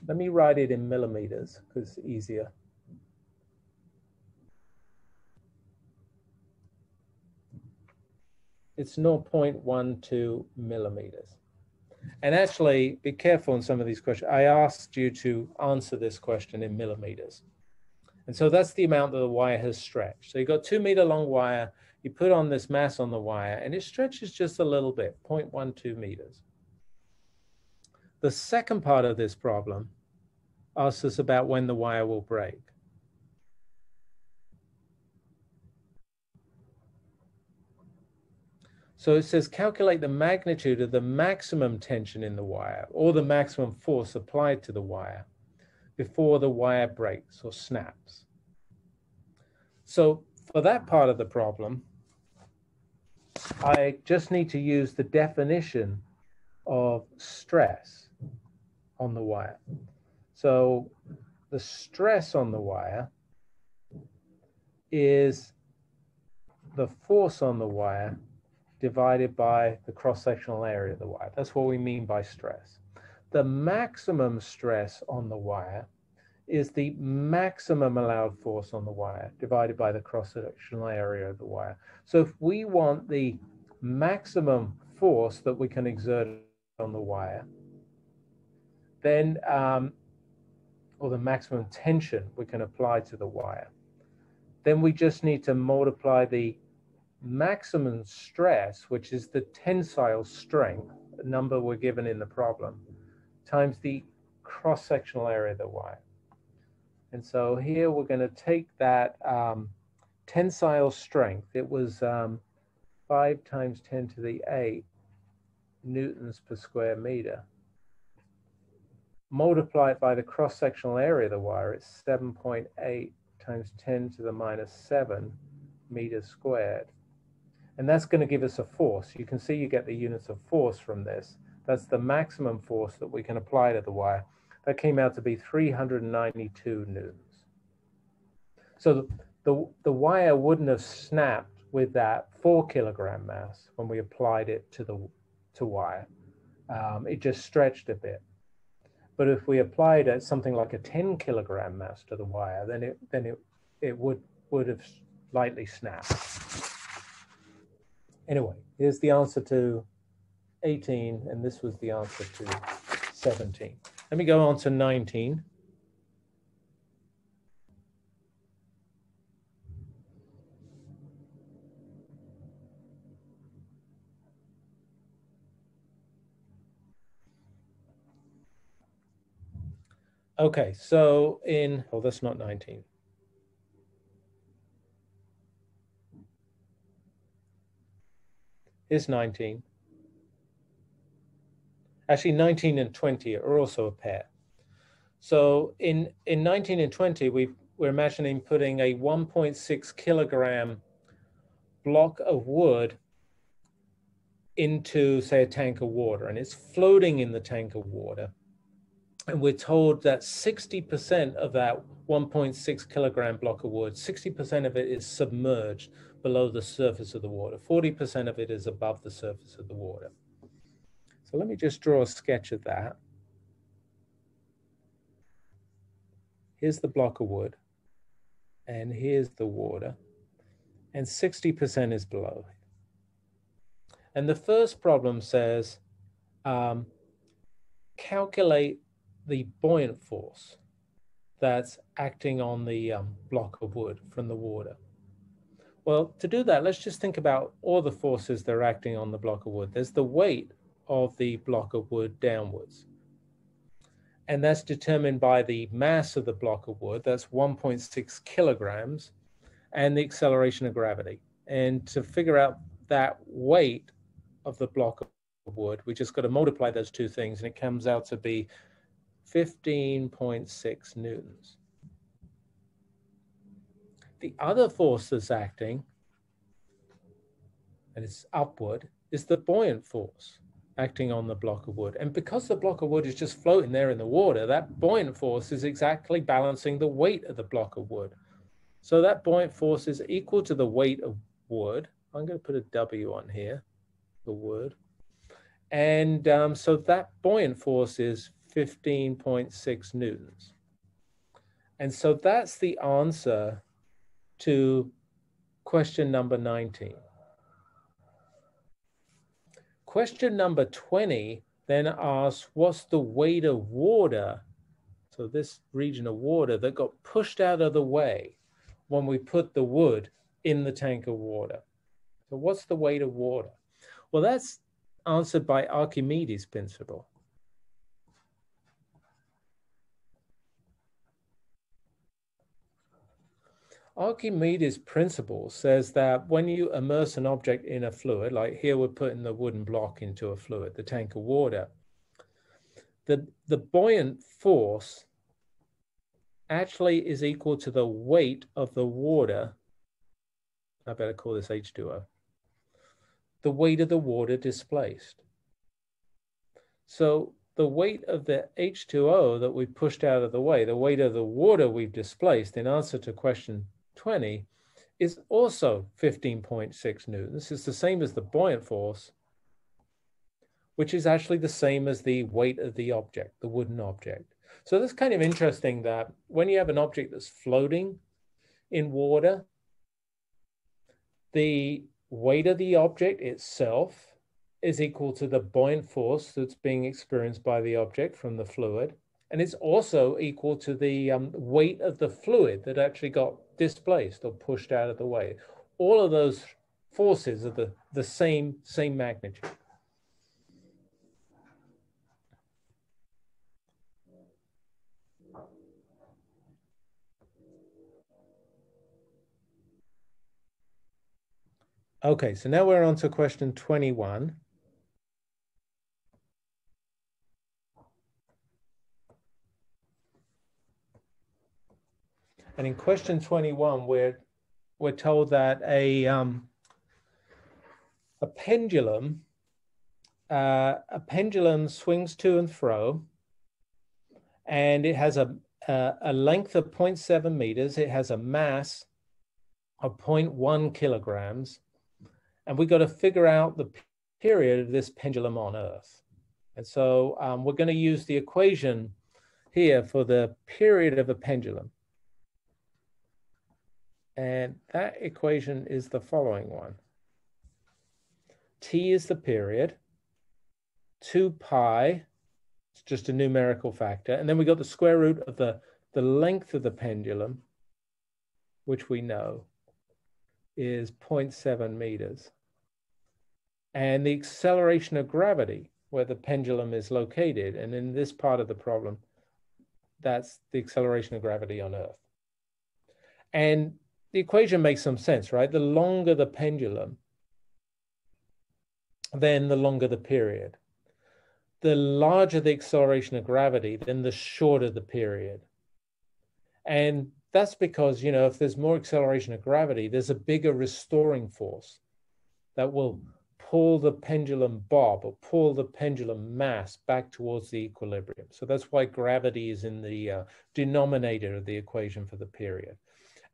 let me write it in millimeters because it's easier. It's 0.12 millimeters. And actually, be careful in some of these questions. I asked you to answer this question in millimeters. And so that's the amount that the wire has stretched. So you've got 2 meter long wire, you put on this mass on the wire, and it stretches just a little bit, 0.12 meters. The second part of this problem asks us about when the wire will break. So it says calculate the magnitude of the maximum tension in the wire or the maximum force applied to the wire before the wire breaks or snaps. So for that part of the problem, I just need to use the definition of stress on the wire. So the stress on the wire is the force on the wire divided by the cross-sectional area of the wire. That's what we mean by stress. The maximum stress on the wire is the maximum allowed force on the wire divided by the cross-sectional area of the wire. So if we want the maximum force that we can exert on the wire, then, or the maximum tension we can apply to the wire, then we just need to multiply the maximum stress, which is the tensile strength, a number we're given in the problem, times the cross-sectional area of the wire. And so here we're going to take that tensile strength. It was 5 times 10 to the 8 newtons per square meter. Multiply it by the cross-sectional area of the wire. It's 7.8 times 10 to the minus 7 meters squared. And that's going to give us a force. You can see you get the units of force from this. That's the maximum force that we can apply to the wire. That came out to be 392 newtons. So the wire wouldn't have snapped with that 4 kilogram mass when we applied it to wire. It just stretched a bit. But if we applied something like a 10 kilogram mass to the wire, then it would have lightly snapped. Anyway, here's the answer to 18, and this was the answer to 17. Let me go on to 19. Okay, so oh, that's not 19. Here's 19. Actually, 19 and 20 are also a pair. So in 19 and 20, we're imagining putting a 1.6 kilogram block of wood into, say, a tank of water, and it's floating in the tank of water. And we're told that 60% of that 1.6 kilogram block of wood, 60% of it is submerged below the surface of the water. 40% of it is above the surface of the water. So let me just draw a sketch of that. Here's the block of wood, and here's the water, and 60% is below. And the first problem says, calculate the buoyant force that's acting on the block of wood from the water. Well, to do that, let's just think about all the forces that are acting on the block of wood. There's the weight of the block of wood downwards. And that's determined by the mass of the block of wood. That's 1.6 kilograms, and the acceleration of gravity. And to figure out that weight of the block of wood, we just got to multiply those two things, and it comes out to be 15.6 newtons. The other force that's acting, and it's upward, is the buoyant force acting on the block of wood. And because the block of wood is just floating there in the water, that buoyant force is exactly balancing the weight of the block of wood. So that buoyant force is equal to the weight of wood, I'm going to put a W on here, the word. And so that buoyant force is 15.6 newtons. And so that's the answer to question number 19. Question number 20 then asks, what's the weight of water, so this region of water, that got pushed out of the way when we put the wood in the tank of water? So what's the weight of water? Well, that's answered by Archimedes' principle. Archimedes' principle says that when you immerse an object in a fluid, like here we're putting the wooden block into a fluid, the tank of water, the buoyant force actually is equal to the weight of the water. I better call this H2O. The weight of the water displaced. So the weight of the H2O that we pushed out of the way, the weight of the water we've displaced in answer to question 20 is also 15.6 newtons. It's the same as the buoyant force, which is actually the same as the weight of the object, the wooden object. So that's kind of interesting that when you have an object that's floating in water, the weight of the object itself is equal to the buoyant force that's being experienced by the object from the fluid. And it's also equal to the weight of the fluid that actually got displaced or pushed out of the way. All of those forces are the same magnitude. Okay, so now we're on to question 21. And in question 21, we're told that a pendulum swings to and fro, and it has a length of 0.7 meters. It has a mass of 0.1 kilograms. And we've got to figure out the period of this pendulum on Earth. And so we're going to use the equation here for the period of a pendulum. And that equation is the following one. T is the period, 2 pi, it's just a numerical factor. And then we got the square root of the length of the pendulum, which we know is 0.7 meters. And the acceleration of gravity, where the pendulum is located. And in this part of the problem, that's the acceleration of gravity on Earth. And the equation makes some sense, right? The longer the pendulum, then the longer the period. The larger the acceleration of gravity, then the shorter the period. And that's because, you know, if there's more acceleration of gravity, there's a bigger restoring force that will pull the pendulum bob or pull the pendulum mass back towards the equilibrium. So that's why gravity is in the denominator of the equation for the period.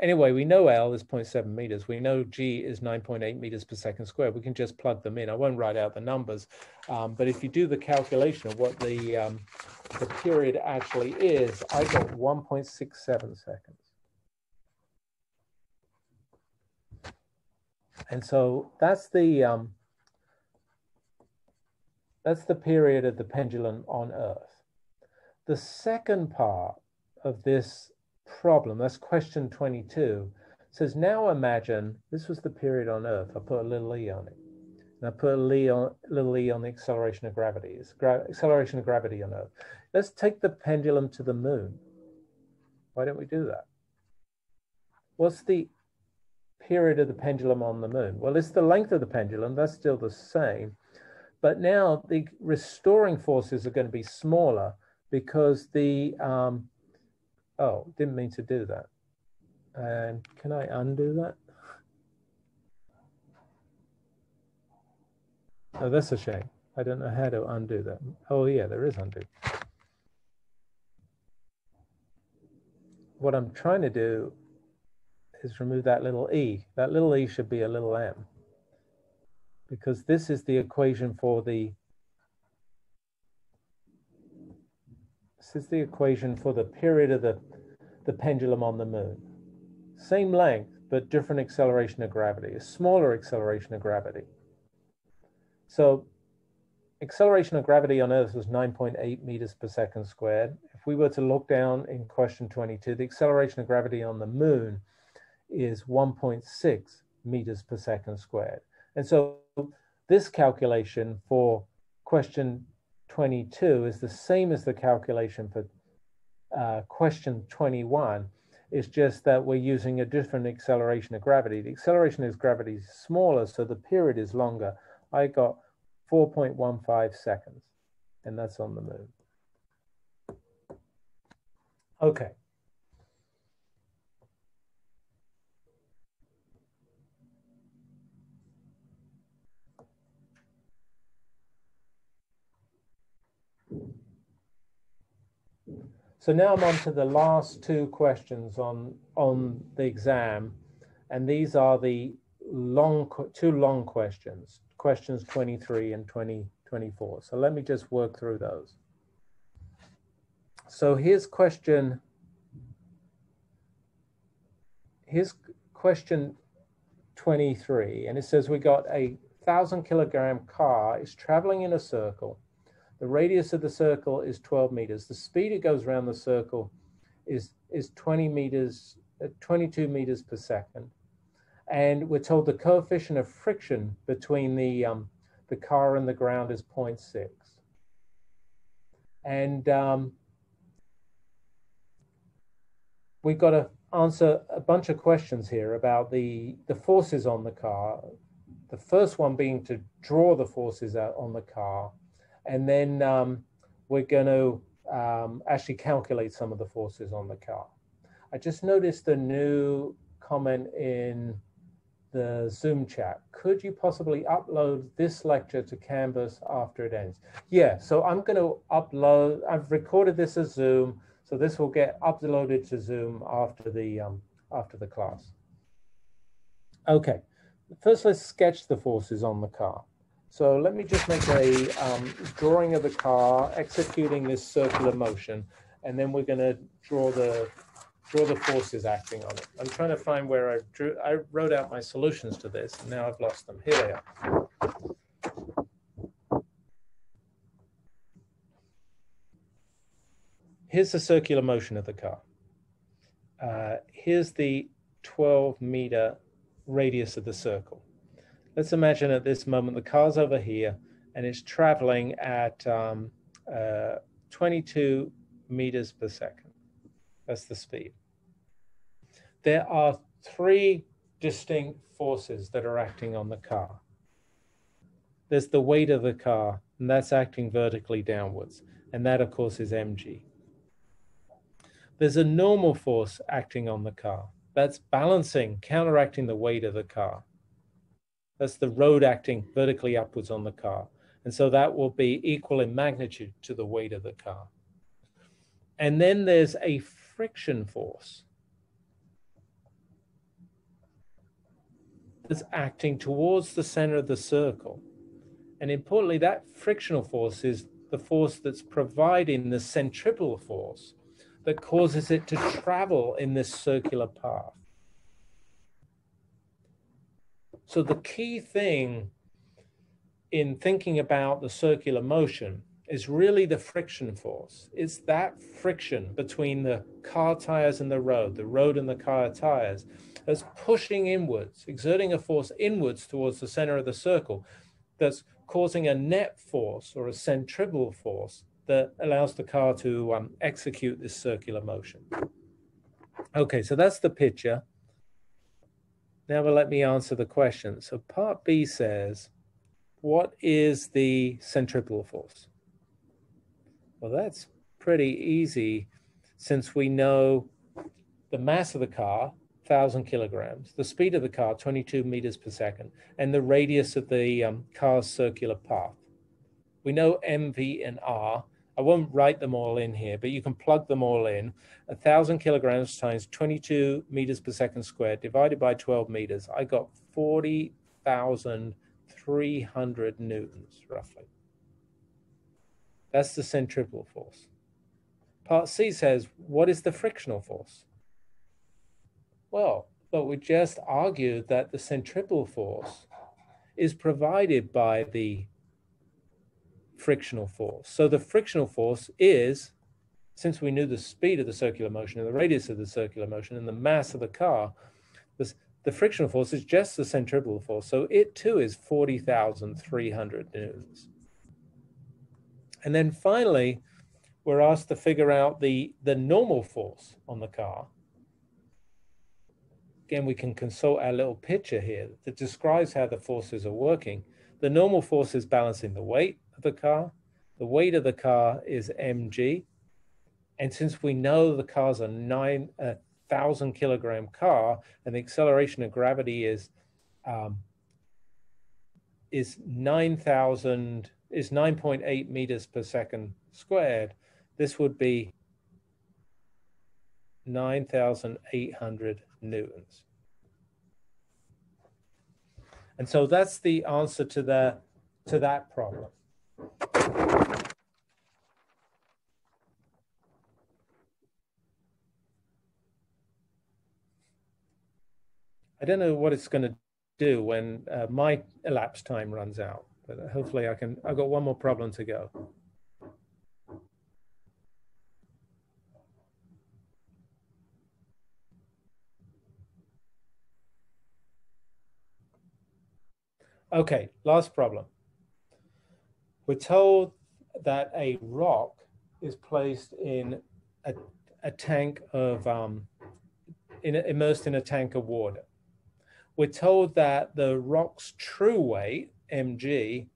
Anyway, we know L is 0.7 meters. We know G is 9.8 meters per second squared. We can just plug them in. I won't write out the numbers, but if you do the calculation of what the period actually is, I got 1.67 seconds. And so that's the period of the pendulum on Earth. The second part of this problem, that's question 22, says now imagine this was the period on Earth. I put a little e on it. And I put a little e on the acceleration of gravity. It's acceleration of gravity on Earth. Let's take the pendulum to the moon. Why don't we do that? What's the period of the pendulum on the moon? Well, it's the length of the pendulum. That's still the same. But now the restoring forces are going to be smaller because the, oh, didn't mean to do that. And can I undo that? Oh, that's a shame. I don't know how to undo that. Oh yeah, there is undo. What I'm trying to do is remove that little e. That little e should be a little m. because this is the equation for the period of the pendulum on the moon. Same length, but different acceleration of gravity, a smaller acceleration of gravity. So acceleration of gravity on Earth was 9.8 meters per second squared. If we were to look down in question 22, the acceleration of gravity on the moon is 1.6 meters per second squared. And so this calculation for question 22 is the same as the calculation for question 21. It's just that we're using a different acceleration of gravity. The acceleration of gravity is smaller, so the period is longer. I got 4.15 seconds, and that's on the moon. Okay. So now I'm on to the last two questions on the exam, and these are the two long questions, questions 23 and 24. So let me just work through those. So here's question 23, and it says we got a 1,000-kilogram car is traveling in a circle. The radius of the circle is 12 meters. The speed it goes around the circle is 22 meters per second. And we're told the coefficient of friction between the car and the ground is 0.6. And we've got to answer a bunch of questions here about the forces on the car. The first one being to draw the forces out on the car. And then we're going to actually calculate some of the forces on the car. I just noticed a new comment in the Zoom chat. Could you possibly upload this lecture to Canvas after it ends? Yeah, so I'm going to upload, I've recorded this as Zoom, so this will get uploaded to Zoom after the class. Okay, first let's sketch the forces on the car. So let me just make a drawing of the car executing this circular motion, and then we're going to draw the forces acting on it. I'm trying to find where I wrote out my solutions to this, and now I've lost them. Here they are. Here's the circular motion of the car. Here's the 12-meter radius of the circle. Let's imagine at this moment the car's over here and it's traveling at 22 meters per second. That's the speed. There are three distinct forces that are acting on the car. There's the weight of the car, and that's acting vertically downwards. And that, of course, is mg. There's a normal force acting on the car. That's balancing, counteracting the weight of the car. That's the road acting vertically upwards on the car. And so that will be equal in magnitude to the weight of the car. And then there's a friction force that's acting towards the center of the circle. And importantly, that frictional force is the force that's providing the centripetal force that causes it to travel in this circular path. So the key thing in thinking about the circular motion is really the friction force. It's that friction between the car tires and the road and the car tires, that's pushing inwards, exerting a force inwards towards the center of the circle, that's causing a net force or a centripetal force that allows the car to execute this circular motion. Okay, so that's the picture. Now let me answer the question. So part B says, what is the centripetal force? Well, that's pretty easy since we know the mass of the car, 1,000 kilograms, the speed of the car, 22 meters per second, and the radius of the car's circular path. We know mv and r. I won't write them all in here, but you can plug them all in. 1,000 kilograms times 22 meters per second squared divided by 12 meters. I got 40,000 300 newtons, roughly. That's the centripetal force. Part C says, what is the frictional force? Well, but we just argued that the centripetal force is provided by the frictional force. So the frictional force is, since we knew the speed of the circular motion and the radius of the circular motion and the mass of the car, the frictional force is just the centripetal force. So it too is 40,300 newtons. And then finally, we're asked to figure out the normal force on the car. Again, we can consult our little picture here that describes how the forces are working. The normal force is balancing the weight of the car. The weight of the car is mg. And since we know the car's a 9,000 kilogram car and the acceleration of gravity is 9.8 meters per second squared, this would be 9,800 newtons. And so that's the answer to that problem. I don't know what it's going to do when my elapsed time runs out, but hopefully I've got one more problem to go. Okay, last problem. We're told that a rock is placed in a tank of, immersed in a tank of water. We're told that the rock's true weight, mg,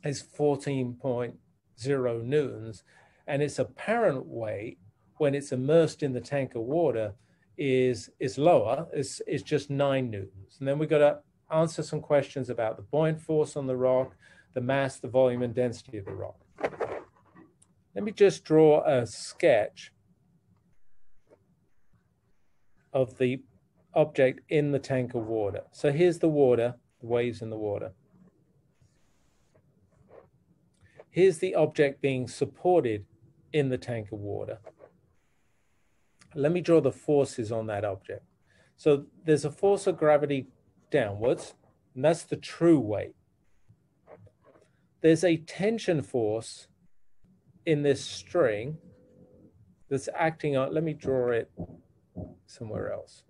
is 14.0 newtons, and its apparent weight, when it's immersed in the tank of water, is lower, is just 9 newtons. And then we've got to answer some questions about the buoyant force on the rock, the mass, the volume, and density of the rock. Let me just draw a sketch of the object in the tank of water. So here's the water, the waves in the water. Here's the object being supported in the tank of water. Let me draw the forces on that object. So there's a force of gravity downwards, and that's the true weight. There's a tension force in this string that's acting on, let me draw it somewhere else.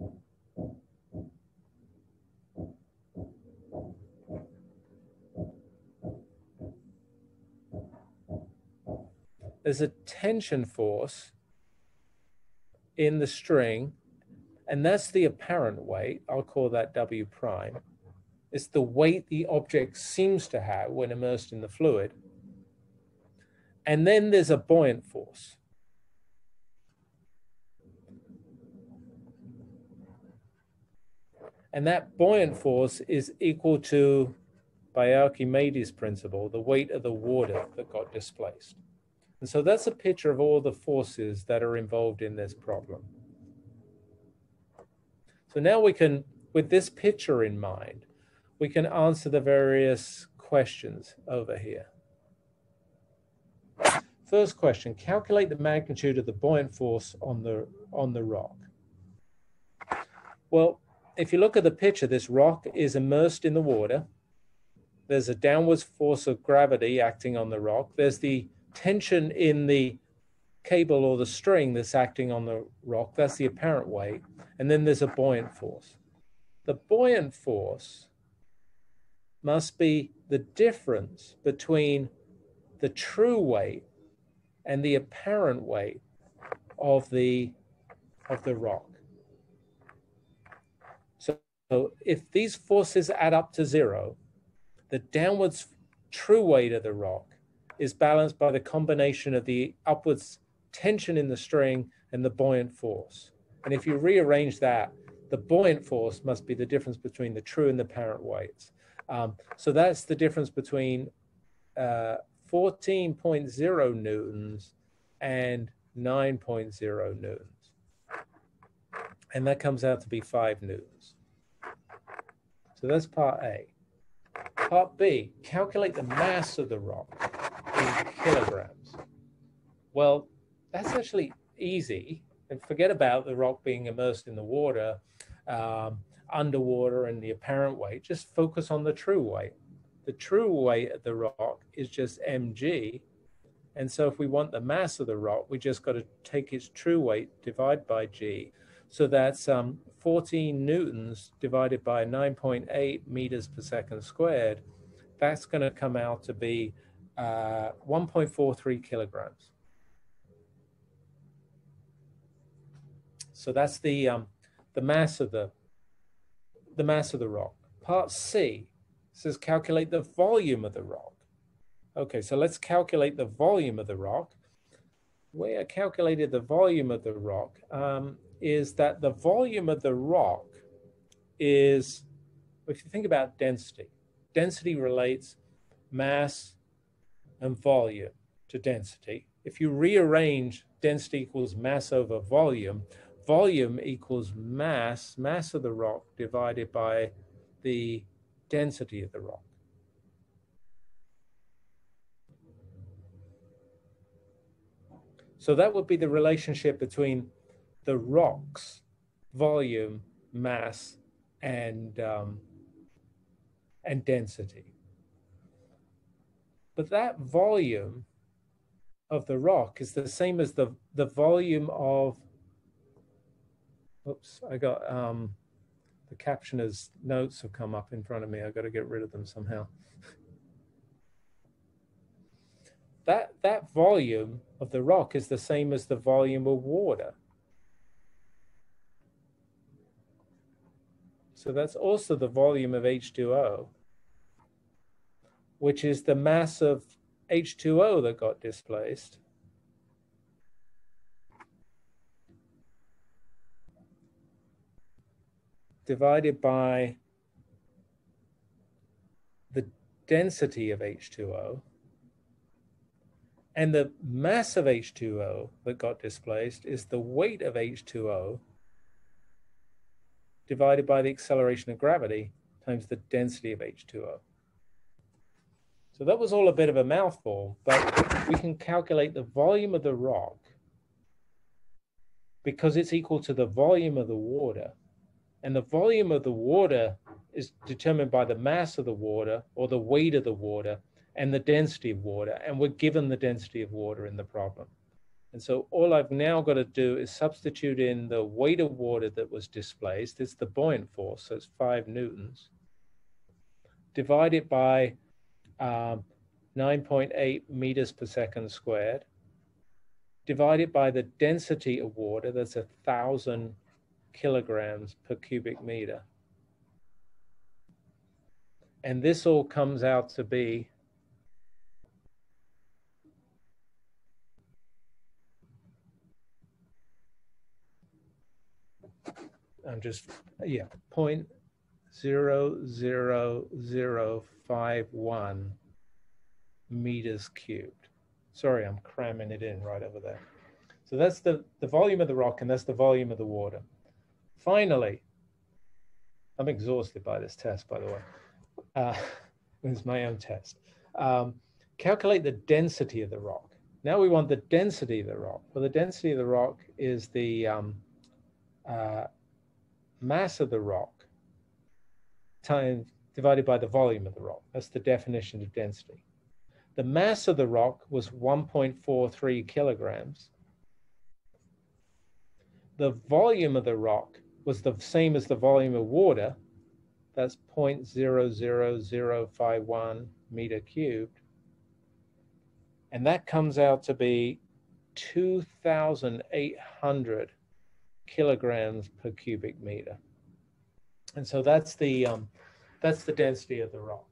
There's a tension force in the string, and that's the apparent weight. I'll call that W prime. It's the weight the object seems to have when immersed in the fluid. And then there's a buoyant force. And that buoyant force is equal to, by Archimedes' principle, the weight of the water that got displaced. And so that's a picture of all the forces that are involved in this problem. So now we can, with this picture in mind, we can answer the various questions over here. First question, calculate the magnitude of the buoyant force on the rock. Well, if you look at the picture, this rock is immersed in the water. There's a downwards force of gravity acting on the rock. There's the tension in the cable or the string that's acting on the rock. That's the apparent weight. And then there's a buoyant force. The buoyant force must be the difference between the true weight and the apparent weight of the rock. So if these forces add up to 0, the downwards true weight of the rock is balanced by the combination of the upwards tension in the string and the buoyant force. And if you rearrange that, the buoyant force must be the difference between the true and the apparent weights. So that's the difference between 14.0 newtons and 9.0 newtons. And that comes out to be 5 newtons. So that's part A. Part B, calculate the mass of the rock in kilograms. Well, that's actually easy. And forget about the rock being immersed in the water, underwater, and the apparent weight. Just focus on the true weight. The true weight of the rock is just mg. And so if we want the mass of the rock, we just got to take its true weight, divide by g. So that's 14 newtons divided by 9.8 meters per second squared. That's going to come out to be 1.43 kilograms. So that's the mass of the rock. Part C says calculate the volume of the rock. Okay, so let's calculate the volume of the rock. The way I calculated the volume of the rock is that the volume of the rock is, if you think about density, density relates mass and volume to density. If you rearrange density equals mass over volume, volume equals mass of the rock divided by the density of the rock. So that would be the relationship between the rock's volume, mass, and density. But that volume of the rock is the same as the volume of, oops, I got the captioner's notes have come up in front of me. I've got to get rid of them somehow. That volume of the rock is the same as the volume of water. So that's also the volume of H2O, which is the mass of H2O that got displaced. Divided by the density of H2O. And the mass of H2O that got displaced is the weight of H2O divided by the acceleration of gravity times the density of H2O. So that was all a bit of a mouthful, but we can calculate the volume of the rock because it's equal to the volume of the water. And the volume of the water is determined by the mass of the water or the weight of the water and the density of water, and we're given the density of water in the problem. And so all I've now got to do is substitute in the weight of water that was displaced. It's the buoyant force, so it's 5 newtons. Divide it by 9.8 meters per second squared. Divide it by the density of water, that's 1,000 kilograms per cubic meter. And this all comes out to be I'm just, yeah, 0.00051 meters cubed. Sorry, I'm cramming it in right over there. So that's the volume of the rock, and that's the volume of the water. Finally, I'm exhausted by this test, by the way. It's my own test. Calculate the density of the rock. Now we want the density of the rock. Well, the density of the rock is the mass of the rock times divided by the volume of the rock. That's the definition of density. The mass of the rock was 1.43 kilograms. The volume of the rock was the same as the volume of water. That's 0.00051 meter cubed. And that comes out to be 2,800 kilograms per cubic meter. And so that's the density of the rock.